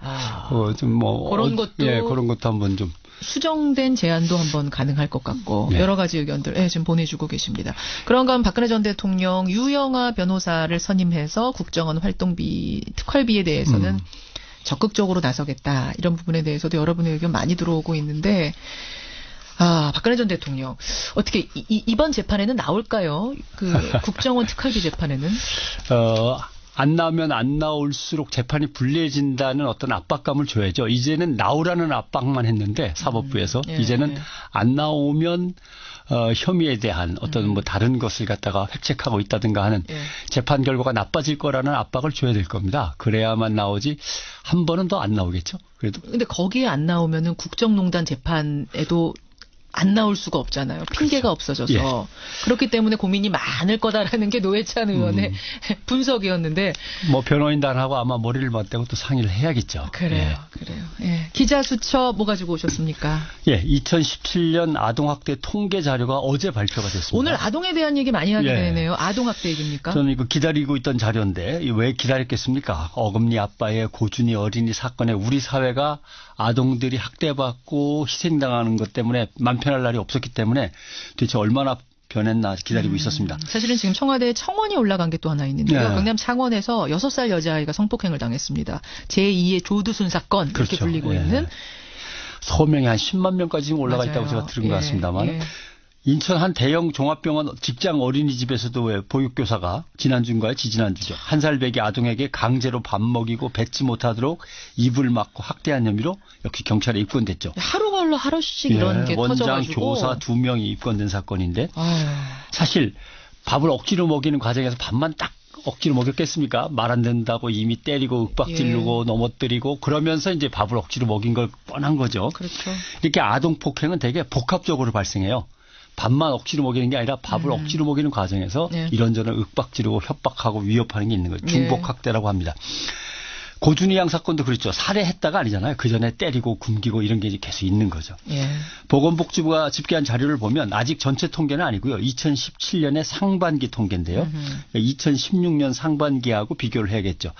좀 뭐 그런 것도 그런 것도 한번 좀 수정된 제안도 한번 가능할 것 같고 여러 가지 의견들 지금 보내주고 계십니다. 그런가 하면 박근혜 전 대통령 유영아 변호사를 선임해서 국정원 활동비 특활비에 대해서는 적극적으로 나서겠다 이런 부분에 대해서도 여러분의 의견 많이 들어오고 있는데 박근혜 전 대통령 어떻게 이번 재판에는 나올까요? 그 국정원 특활비 재판에는 안 나오면 안 나올수록 재판이 불리해진다는 어떤 압박감을 줘야죠. 이제는 나오라는 압박만 했는데 사법부에서 이제는 안 나오면 혐의에 대한 어떤 뭐 다른 것을 갖다가 획책하고 있다든가 하는 재판 결과가 나빠질 거라는 압박을 줘야 될 겁니다. 그래야만 나오지 한 번은 더 안 나오겠죠. 그래도. 근데 거기에 안 나오면은 국정농단 재판에도 안 나올 수가 없잖아요. 핑계가 없어져서. 예. 그렇기 때문에 고민이 많을 거다라는 게 노회찬 의원의 분석이었는데. 뭐 변호인단하고 아마 머리를 맞대고 또 상의를 해야겠죠. 그래요. 예. 기자 수첩 뭐 가지고 오셨습니까? 예, 2017년 아동학대 통계 자료가 어제 발표가 됐습니다. 오늘 아동에 대한 얘기 많이 하게 되네요. 아동학대 얘기입니까? 저는 이거 기다리고 있던 자료인데 왜 기다렸겠습니까? 어금니 아빠의 고준이 어린이 사건에 우리 사회가 아동들이 학대받고 희생당하는 것 때문에 맘 편할 날이 없었기 때문에 도대체 얼마나 변했나 기다리고 있었습니다. 사실은 지금 청와대에 청원이 올라간 게 또 하나 있는데요. 경남 창원에서 6살 여자아이가 성폭행을 당했습니다. 제2의 조두순 사건 이렇게 불리고 있는. 서명이 한 10만 명까지 올라가 있다고 제가 들은 것 같습니다만. 인천 한 대형 종합병원 직장 어린이집에서도 왜 보육교사가 지난주인가요? 지지난주죠. 1살배기 아동에게 강제로 밥 먹이고 뱉지 못하도록 입을 막고 학대한 혐의로 역시 경찰에 입건됐죠. 하루걸로 하루씩 이런 게 원장, 터져가지고. 교사 2명이 입건된 사건인데 아유. 사실 밥을 억지로 먹이는 과정에서 밥만 딱 억지로 먹였겠습니까? 말 안 된다고 이미 때리고 윽박지르고 넘어뜨리고 그러면서 이제 밥을 억지로 먹인 걸 뻔한 거죠. 그렇죠. 이렇게 아동 폭행은 되게 복합적으로 발생해요. 밥만 억지로 먹이는 게 아니라 밥을 억지로 먹이는 과정에서 이런저런 윽박지르고 협박하고 위협하는 게 있는 거예요. 중복학대라고 합니다. 고준희 양 사건도 그렇죠. 살해했다가 아니잖아요. 그 전에 때리고 굶기고 이런 게 계속 있는 거죠. 보건복지부가 집계한 자료를 보면 아직 전체 통계는 아니고요. 2017년의 상반기 통계인데요. 2016년 상반기하고 비교를 해야겠죠.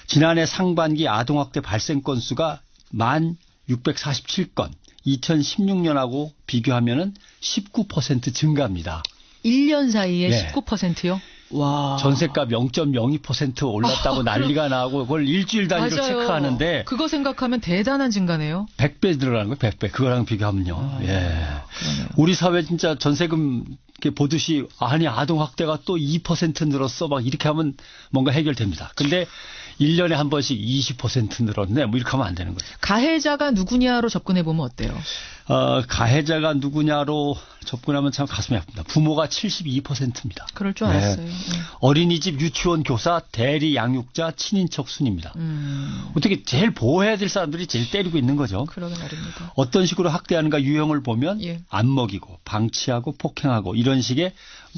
지난해 상반기 아동학대 발생 건수가 1647건. 2016년하고 비교하면은 19% 증가합니다. 1년 사이에 19%요? 와. 전세값 0.02% 올랐다고 난리가 나고 그걸 일주일 단위로 맞아요. 체크하는데 그거 생각하면 대단한 증가네요. 100배 늘어나는 거예요. 100배. 그거랑 비교하면요. 우리 사회 진짜 전세금 보듯이 아니 아동학대가 또 2% 늘었어 막 이렇게 하면 뭔가 해결됩니다. 근데 1년에 한 번씩 20% 늘었네. 뭐 이렇게 하면 안 되는 거죠. 가해자가 누구냐로 접근해 보면 어때요? 가해자가 누구냐로 접근하면 참 가슴이 아픕니다. 부모가 72%입니다. 그럴 줄 알았어요. 네. 어린이집, 유치원 교사, 대리 양육자, 친인척 순입니다. 어떻게 제일 보호해야 될 사람들이 제일 때리고 있는 거죠. 그러게 말입니다. 어떤 식으로 학대하는가 유형을 보면 예. 안 먹이고 방치하고 폭행하고 이런 식의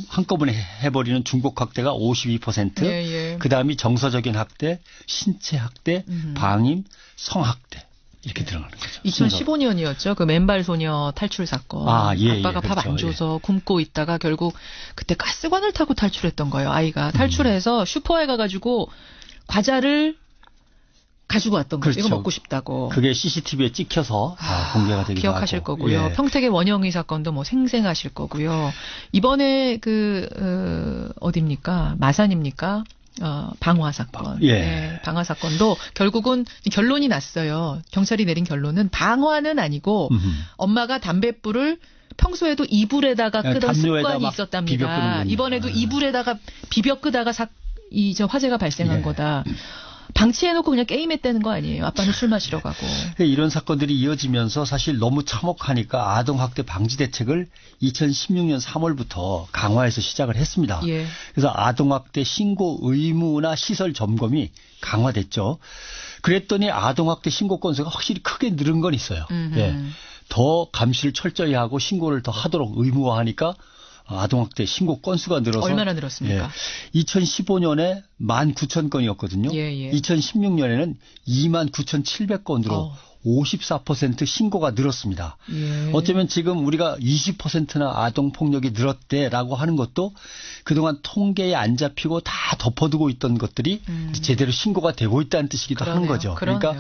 한꺼번에 해버리는 중복 학대가 52%. 예. 그다음이 정서적인 학대, 신체 학대, 방임, 성학대. 이렇게 들어가는 거죠. 2015년이었죠. 그 맨발 소녀 탈출 사건. 아빠가 밥 안 줘서 굶고 있다가 결국 그때 가스관을 타고 탈출했던 거예요. 아이가 탈출해서 슈퍼에 가가지고 과자를 가지고 왔던 거예요. 그렇죠. 이거 먹고 싶다고. 그게 CCTV에 찍혀서 공개가 되기도 기억하실 하고. 거고요. 예. 평택의 원영희 사건도 뭐 생생하실 거고요. 이번에 어디입니까? 마산입니까? 방화 사건. 예. 네, 방화 사건도 결국은 결론이 났어요. 경찰이 내린 결론은 방화는 아니고 엄마가 담뱃불을 평소에도 이불에다가 끄던 습관이 있었답니다. 이번에도 이불에다가 비벼 끄다가 화재가 발생한 거다. 방치해놓고 그냥 게임했다는 거 아니에요. 아빠는 술 마시러 가고. 이런 사건들이 이어지면서 사실 너무 참혹하니까 아동학대 방지 대책을 2016년 3월부터 강화해서 시작을 했습니다. 예. 그래서 아동학대 신고 의무나 시설 점검이 강화됐죠. 그랬더니 아동학대 신고 건수가 확실히 크게 늘은 건 있어요. 예. 더 감시를 철저히 하고 신고를 더 하도록 의무화하니까 아동학대 신고 건수가 늘어서 얼마나 늘었습니까? 2015년에 19,000건이었거든요. 2016년에는 29,700건으로 54% 신고가 늘었습니다. 어쩌면 지금 우리가 20%나 아동폭력이 늘었대라고 하는 것도 그동안 통계에 안 잡히고 다 덮어두고 있던 것들이 제대로 신고가 되고 있다는 뜻이기도 하는 거죠. 그러니까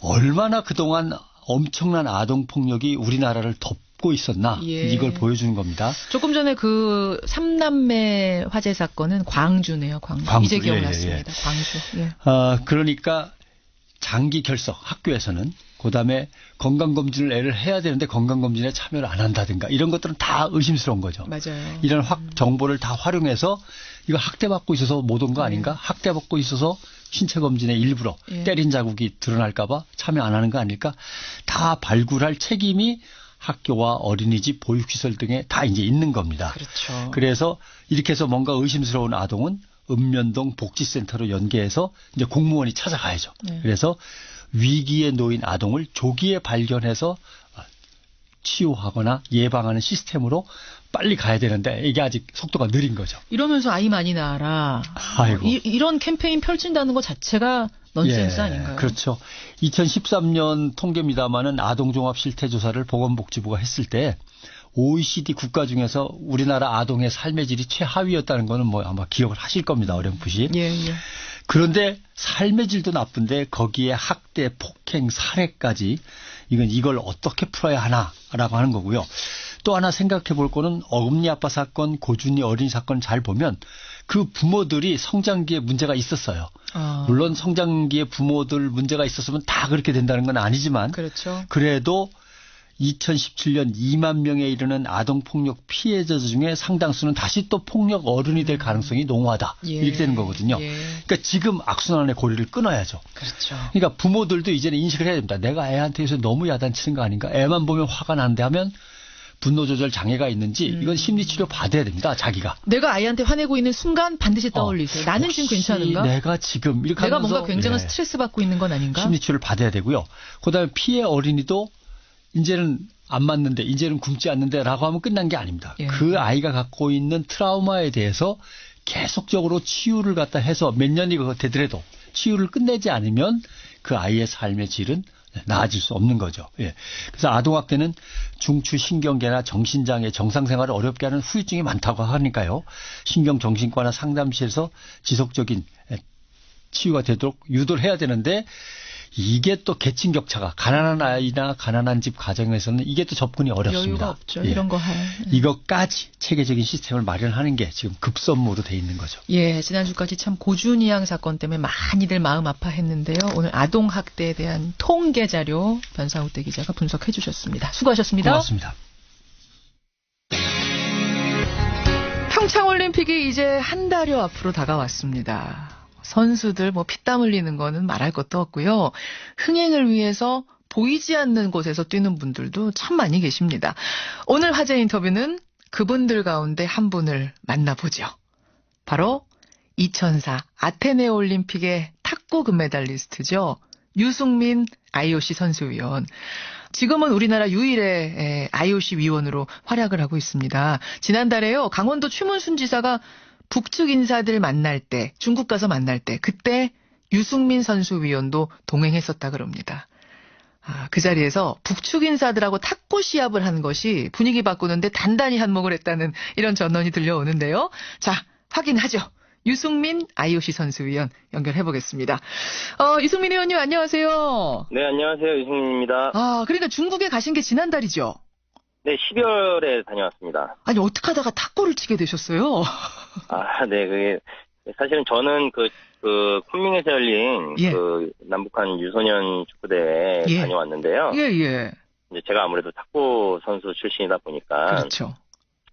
얼마나 그동안 엄청난 아동폭력이 우리나라를 덮고 있었나 이걸 보여주는 겁니다. 조금 전에 그 3남매 화재 사건은 광주네요. 광주. 이제 기억났습니다. 광주. 그러니까 장기 결석 학교에서는 그다음에 건강검진을 애를 해야 되는데 건강검진에 참여를 안 한다든가 이런 것들은 다 의심스러운 거죠. 맞아요. 이런 정보를 다 활용해서 이거 학대받고 있어서 못 온 거 아닌가? 학대받고 있어서 신체검진에 일부러 때린 자국이 드러날까 봐 참여 안 하는 거 아닐까? 다 발굴할 책임이 학교와 어린이집, 보육시설 등에 다 이제 있는 겁니다. 그렇죠. 그래서 이렇게 해서 뭔가 의심스러운 아동은 읍면동 복지센터로 연계해서 이제 공무원이 찾아가야죠. 그래서 위기에 놓인 아동을 조기에 발견해서 치유하거나 예방하는 시스템으로 빨리 가야 되는데 이게 아직 속도가 느린 거죠. 이러면서 아이 많이 낳아라. 아이고. 이런 캠페인 펼친다는 것 자체가 넌센스 아닌가요? 그렇죠. 2013년 통계입니다마는 아동종합실태조사를 보건복지부가 했을 때 OECD 국가 중에서 우리나라 아동의 삶의 질이 최하위였다는 거는 뭐 아마 기억을 하실 겁니다. 어렴풋이. 그런데 삶의 질도 나쁜데 거기에 학대, 폭행, 살해까지 이걸 어떻게 풀어야 하나라고 하는 거고요. 또 하나 생각해 볼 거는 어금니 아빠 사건, 고준이 어린이 사건 잘 보면 그 부모들이 성장기에 문제가 있었어요. 물론 성장기에 부모들 문제가 있었으면 다 그렇게 된다는 건 아니지만 그렇죠. 그래도 2017년 2만 명에 이르는 아동폭력 피해자 중에 상당수는 다시 또 폭력 어른이 될 가능성이 농후하다. 이렇게 되는 거거든요. 그러니까 지금 악순환의 고리를 끊어야죠. 그렇죠. 그러니까 부모들도 이제는 인식을 해야 됩니다. 내가 애한테 요새 너무 야단치는 거 아닌가. 애만 보면 화가 나는데 하면 분노 조절 장애가 있는지 이건 심리치료 받아야 됩니다. 자기가. 내가 아이한테 화내고 있는 순간 반드시 떠올리세요. 나는 지금 괜찮은가? 내가 지금 이렇게 내가 하면서 뭔가 굉장한 스트레스 받고 있는 건 아닌가? 심리치료를 받아야 되고요. 그다음에 피해 어린이도 이제는 안 맞는데 이제는 굶지 않는데 라고 하면 끝난 게 아닙니다. 그 아이가 갖고 있는 트라우마에 대해서 계속적으로 치유를 갖다 해서 몇 년이 되더라도 치유를 끝내지 않으면 그 아이의 삶의 질은 나아질 수 없는 거죠. 그래서 아동학대는 중추신경계나 정신장애, 정상생활을 어렵게 하는 후유증이 많다고 하니까요. 신경정신과나 상담실에서 지속적인 치유가 되도록 유도를 해야 되는데 이게 또 계층 격차가 가난한 아이나 가난한 집 가정에서는 이게 또 접근이 어렵습니다. 여유가 없죠. 이런 거 할. 이것까지 체계적인 시스템을 마련하는 게 지금 급선무로 돼 있는 거죠. 지난주까지 참 고준희 양 사건 때문에 많이들 마음 아파했는데요. 오늘 아동학대에 대한 통계 자료 변상욱대 기자가 분석해 주셨습니다. 수고하셨습니다. 고맙습니다. 평창올림픽이 이제 한 달여 앞으로 다가왔습니다. 선수들 피땀 흘리는 거는 말할 것도 없고요. 흥행을 위해서 보이지 않는 곳에서 뛰는 분들도 참 많이 계십니다. 오늘 화제 인터뷰는 그분들 가운데 한 분을 만나보죠. 바로 2004 아테네 올림픽의 탁구 금메달리스트죠. 유승민 IOC 선수위원. 지금은 우리나라 유일의 IOC 위원으로 활약을 하고 있습니다. 지난달에요. 강원도 추문순 지사가 북측 인사들 만날 때, 중국 가서 만날 때, 그때 유승민 선수위원도 동행했었다 그럽니다. 그 자리에서 북측 인사들하고 탁구 시합을 한 것이 분위기 바꾸는데 단단히 한몫을 했다는 이런 전언이 들려오는데요. 자, 확인하죠. 유승민 IOC 선수위원 연결해보겠습니다. 유승민 의원님 안녕하세요. 네, 안녕하세요. 유승민입니다. 그러니까 중국에 가신 게 지난달이죠? 네, 12월에 다녀왔습니다. 아니, 어떻게 하다가 탁구를 치게 되셨어요? 네, 그게, 사실은 저는 쿤밍에서 열린, 남북한 유소년 축구대회에 다녀왔는데요. 이제 제가 아무래도 탁구 선수 출신이다 보니까. 그렇죠.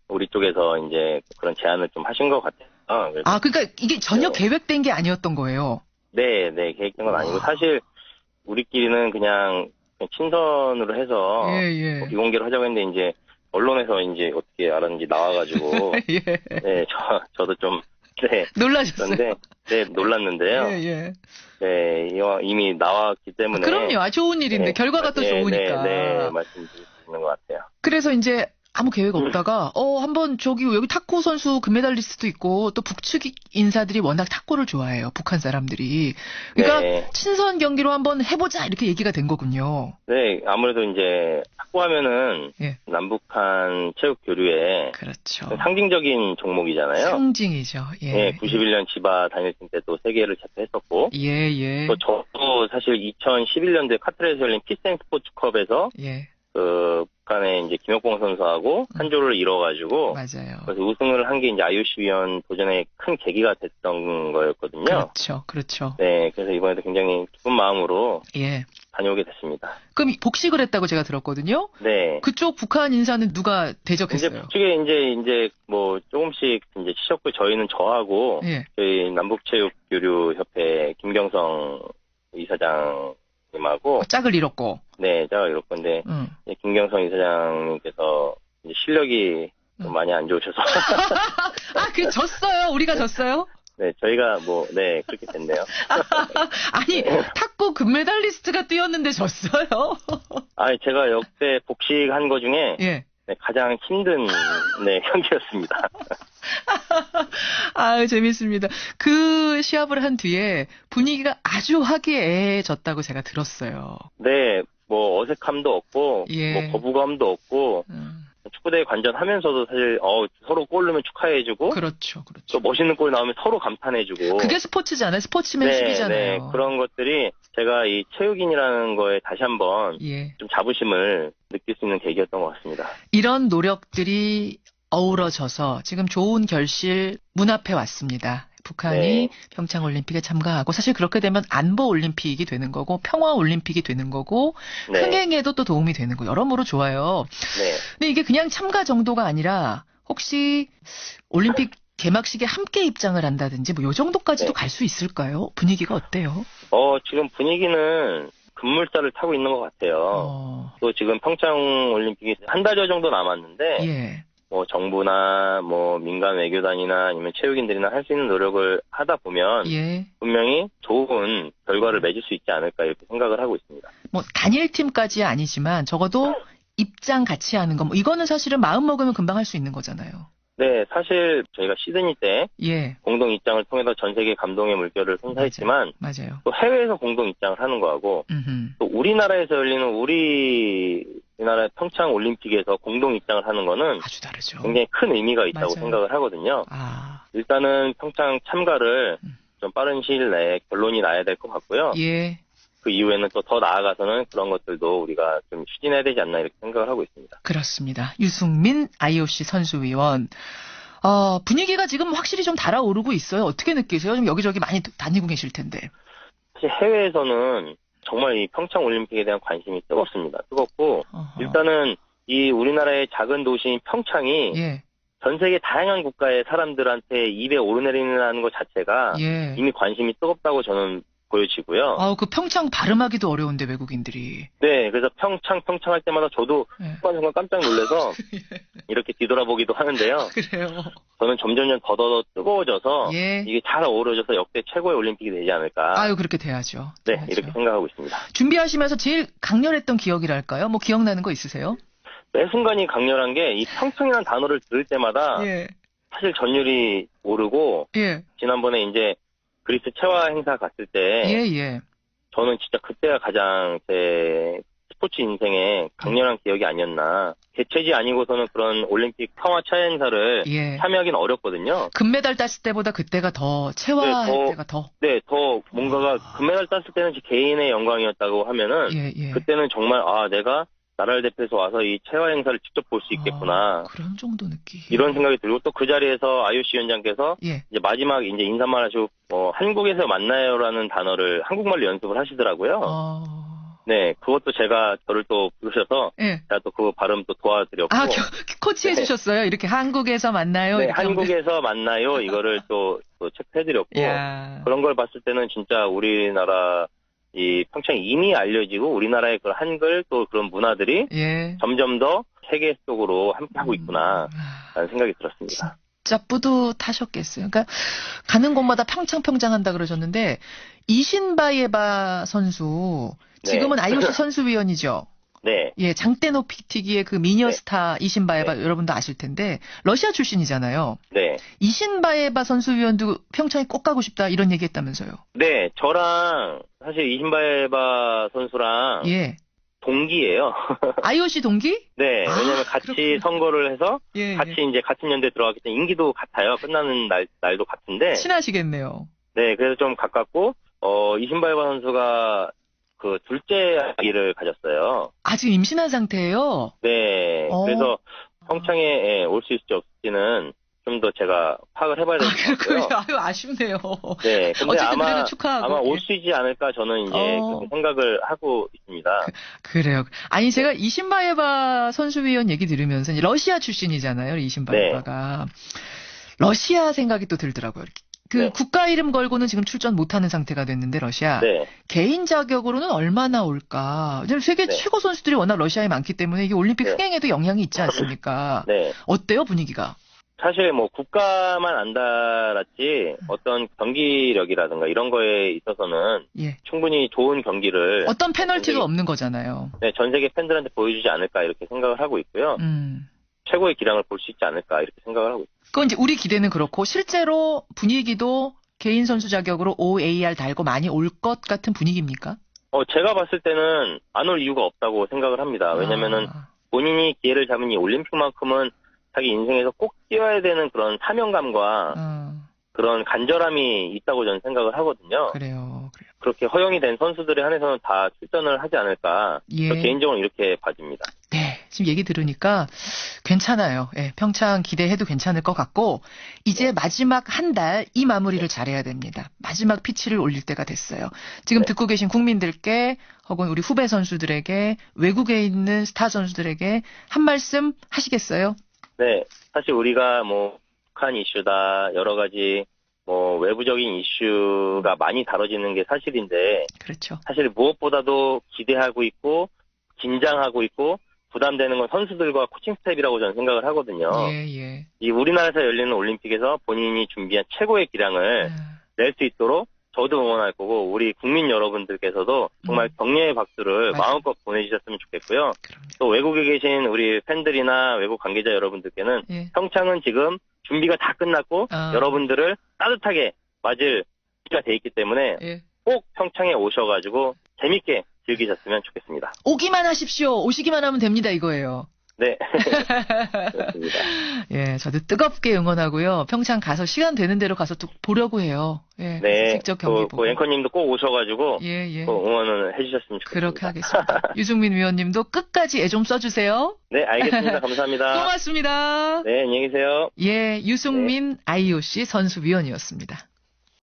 우리 쪽에서 이제 그런 제안을 좀 하신 것 같아요. 그러니까 이게 전혀 계획된 게 아니었던 거예요? 네, 계획된 건 아니고, 사실, 우리끼리는 그냥 친선으로 해서 비공개로 하자고 했는데 이제 언론에서 이제 어떻게 알았는지 나와가지고 네, 저도 좀 놀라셨어요. 네, 놀랐는데요. 네, 이미 나왔기 때문에 그럼요. 좋은 일인데 결과가 또 좋으니까. 네, 말씀드릴 수 있는 것 같아요. 그래서 이제 아무 계획 없다가 한번 여기 탁구 선수 금메달리스트도 있고 또 북측 인사들이 워낙 탁구를 좋아해요. 북한 사람들이. 그러니까 친선 경기로 한번 해보자 이렇게 얘기가 된 거군요. 네, 아무래도 이제 탁구하면은 남북한 체육 교류의 그렇죠. 상징적인 종목이잖아요. 상징이죠. 네, 91년 지바 단일팀 때 또 세계를 제패했었고. 또 저도 사실 2011년도에 카트레에서 열린 피스앤 스포츠컵에서 북한의 이제 김혁봉 선수하고 한 조를 이뤄가지고. 맞아요. 그래서 우승을 한 게 이제 IOC 위원 도전의 큰 계기가 됐던 거였거든요. 그렇죠. 네, 그래서 이번에도 굉장히 기쁜 마음으로. 다녀오게 됐습니다. 그럼 복식을 했다고 제가 들었거든요. 네. 그쪽 북한 인사는 누가 대적했어요? 이제 북쪽에 이제 뭐 조금씩 이제 치셨고 저희는 저하고. 저희 남북체육교류협회 김경성 이사장님하고. 짝을 이뤘고. 네, 짝을 이뤘고. 근데 김경성 이사장님께서 이제 실력이 좀 많이 안 좋으셔서. 졌어요? 우리가 졌어요? 네, 저희가 그렇게 됐네요. 아니, 탁구 금메달리스트가 뛰었는데 졌어요? 제가 역대 복식한 거 중에. 가장 힘든, 경기였습니다. 재밌습니다. 그 시합을 한 뒤에 분위기가 아주 화기애애해졌다고 제가 들었어요. 네, 뭐 어색함도 없고, 뭐 거부감도 없고, 축구대회 관전하면서도 사실 서로 골 넣으면 축하해주고, 그렇죠. 또 멋있는 골 나오면 서로 감탄해주고. 그게 스포츠잖아요. 스포츠맨십이잖아요. 네, 그런 것들이 제가 이 체육인이라는 거에 다시 한번 좀 자부심을 느낄 수 있는 계기였던 것 같습니다. 이런 노력들이 어우러져서 지금 좋은 결실 문 앞에 왔습니다. 북한이 평창올림픽에 참가하고 사실 그렇게 되면 안보올림픽이 되는 거고 평화올림픽이 되는 거고 흥행에도 또 도움이 되는 거 여러모로 좋아요. 근데 이게 그냥 참가 정도가 아니라 혹시 올림픽 개막식에 함께 입장을 한다든지 뭐 요 정도까지도 갈 수 있을까요? 분위기가 어때요? 지금 분위기는 급물살을 타고 있는 것 같아요. 또 지금 평창올림픽이 한 달여 정도 남았는데 뭐 정부나 뭐 민간 외교단이나 아니면 체육인들이나 할 수 있는 노력을 하다 보면 분명히 좋은 결과를 맺을 수 있지 않을까 이렇게 생각을 하고 있습니다. 뭐 단일팀까지 아니지만 적어도 입장 같이 하는 거 뭐 이거는 사실은 마음 먹으면 금방 할 수 있는 거잖아요. 네, 사실 저희가 시드니 때 공동 입장을 통해서 전 세계 감동의 물결을 선사했지만 맞아요. 또 해외에서 공동 입장을 하는 거하고 또 우리나라에서 열리는 우리나라 평창 올림픽에서 공동 입장을 하는 거는 아주 다르죠. 굉장히 큰 의미가 있다고 생각을 하거든요. 일단은 평창 참가를 좀 빠른 시일 내에 결론이 나야 될 것 같고요. 그 이후에는 또 더 나아가서는 그런 것들도 우리가 좀 추진해야 되지 않나 이렇게 생각을 하고 있습니다. 그렇습니다. 유승민 IOC 선수위원. 분위기가 지금 확실히 좀 달아오르고 있어요. 어떻게 느끼세요? 좀 여기저기 많이 다니고 계실 텐데. 사실 해외에서는 정말 이 평창 올림픽에 대한 관심이 뜨겁습니다. 뜨겁고 일단은 이 우리나라의 작은 도시인 평창이 전 세계 다양한 국가의 사람들한테 입에 오르내리는 것 자체가 이미 관심이 뜨겁다고 저는 보여지고요. 그 평창 발음하기도 어려운데 외국인들이. 네, 그래서 평창 할 때마다 저도 순간순간 깜짝 놀라서 이렇게 뒤돌아보기도 하는데요. 그래요. 저는 점점 더 뜨거워져서 이게 잘 어우러져서 역대 최고의 올림픽이 되지 않을까. 아유, 그렇게 돼야죠. 네, 돼야죠. 이렇게 생각하고 있습니다. 준비하시면서 제일 강렬했던 기억이랄까요? 뭐 기억나는 거 있으세요? 매 순간이 강렬한 게 이 평창이라는 단어를 들을 때마다 사실 전율이 오르고 지난번에 이제 그리스 체화 행사 갔을 때 저는 진짜 그때가 가장 제 스포츠 인생에 강렬한 기억이 아니었나. 개최지 아니고서는 그런 올림픽 평화 체화 행사를 참여하기는 어렵거든요. 금메달 땄을 때보다 그때가 더 체화할 때가 더. 네, 더 뭔가가 금메달 땄을 때는 제 개인의 영광이었다고 하면은 그때는 정말 내가 나라를 대표해서 와서 이 체화 행사를 직접 볼 수 있겠구나. 그런 정도 느낌. 이런 생각이 들고 또 그 자리에서 IOC 위원장께서 이제 마지막 이제 인사말 하시고 한국에서 만나요라는 단어를 한국말로 연습을 하시더라고요. 네, 그것도 제가 저를 또 부르셔서 제가 또 그 발음 또 도와드렸고. 코치해 주셨어요? 이렇게 한국에서 만나요? 네, 한국에서 만나요. 이거를 또 체크해드렸고 그런 걸 봤을 때는 진짜 우리나라 이 평창이 이미 알려지고 우리나라의 그 한글 또 그런 문화들이 점점 더 세계 속으로 함께하고 있구나 라는 생각이 들었습니다. 진짜 뿌듯하셨겠어요. 그러니까 가는 곳마다 평창한다 그러셨는데 이신바예바 선수 지금은 IOC 선수위원이죠. 네. 장대 높이 튀기의 그 미녀 스타 이신바예바 여러분도 아실 텐데 러시아 출신이잖아요. 네. 이신바예바 선수위원도 평창에 꼭 가고 싶다 이런 얘기했다면서요. 네, 저랑 사실 이신바예바 선수랑 동기예요. IOC 동기? 네, 왜냐면 같이 그렇구나. 선거를 해서 같이 이제 같은 연대에 들어갔기 때문에 임기도 같아요. 끝나는 날도 같은데. 친하시겠네요. 네, 그래서 좀 가깝고 이신바예바 선수가 그 둘째 아기를 가졌어요. 지금 임신한 상태예요? 네. 그래서 평창에 올 수 있을지 없을지는 좀 더 제가 파악을 해봐야 될 것 같고요. 아유, 아쉽네요. 네. 근데 아마 올 수 있지 않을까 저는 이제 그렇게 생각을 하고 있습니다. 그래요. 아니 제가 이신바예바 선수위원 얘기 들으면서 러시아 출신이잖아요. 이신바예바가. 러시아 생각이 또 들더라고요. 국가 이름 걸고는 지금 출전 못하는 상태가 됐는데 러시아 개인 자격으로는 얼마나 올까? 세계 최고 선수들이 워낙 러시아에 많기 때문에 이게 올림픽 흥행에도 영향이 있지 않습니까? 어때요 분위기가? 사실 뭐 국가만 안 달았지 어떤 경기력이라든가 이런 거에 있어서는 충분히 좋은 경기를 어떤 페널티도 없는 거잖아요. 네, 전 세계 팬들한테 보여주지 않을까 이렇게 생각을 하고 있고요. 최고의 기량을 볼 수 있지 않을까 이렇게 생각을 하고 있습니다. 그건 이제 우리 기대는 그렇고 실제로 분위기도 개인 선수 자격으로 OAR 달고 많이 올 것 같은 분위기입니까? 제가 봤을 때는 안 올 이유가 없다고 생각을 합니다. 왜냐면은 본인이 기회를 잡은 이 올림픽만큼은 자기 인생에서 꼭 뛰어야 되는 그런 사명감과 그런 간절함이 있다고 저는 생각을 하거든요. 그래요. 그렇게 허용이 된 선수들에 한해서는 다 출전을 하지 않을까. 개인적으로 이렇게 봐집니다. 네, 지금 얘기 들으니까 괜찮아요. 평창 기대해도 괜찮을 것 같고 이제 마지막 한 달 이 마무리를 잘해야 됩니다. 마지막 피치를 올릴 때가 됐어요. 지금 듣고 계신 국민들께 혹은 우리 후배 선수들에게 외국에 있는 스타 선수들에게 한 말씀 하시겠어요? 네, 사실 우리가 북한 이슈다 여러 가지 외부적인 이슈가 많이 다뤄지는 게 사실인데 그렇죠. 사실 무엇보다도 기대하고 있고 긴장하고 있고 부담되는 건 선수들과 코칭 스텝이라고 저는 생각을 하거든요. 이 우리나라에서 열리는 올림픽에서 본인이 준비한 최고의 기량을 낼 수 있도록 저도 응원할 거고 우리 국민 여러분들께서도 정말 격려의 박수를 마음껏 보내주셨으면 좋겠고요. 또 외국에 계신 우리 팬들이나 외국 관계자 여러분들께는 평창은 지금 준비가 다 끝났고 여러분들을 따뜻하게 맞을 기회가 돼 있기 때문에 꼭 평창에 오셔가지고 재밌게 즐기셨으면 좋겠습니다. 오기만 하십시오. 오시기만 하면 됩니다 이거예요. 네. 그렇습니다. 저도 뜨겁게 응원하고요. 평창 가서 시간 되는 대로 가서 또 보려고 해요. 직접 경기 보고. 앵커님도 꼭 오셔가지고 꼭 응원을 해주셨으면 좋겠습니다. 그렇게 하겠습니다. 유승민 위원님도 끝까지 애 좀 써주세요. 네, 알겠습니다. 감사합니다. 고맙습니다. 네, 안녕히 계세요. 유승민 IOC 선수위원이었습니다.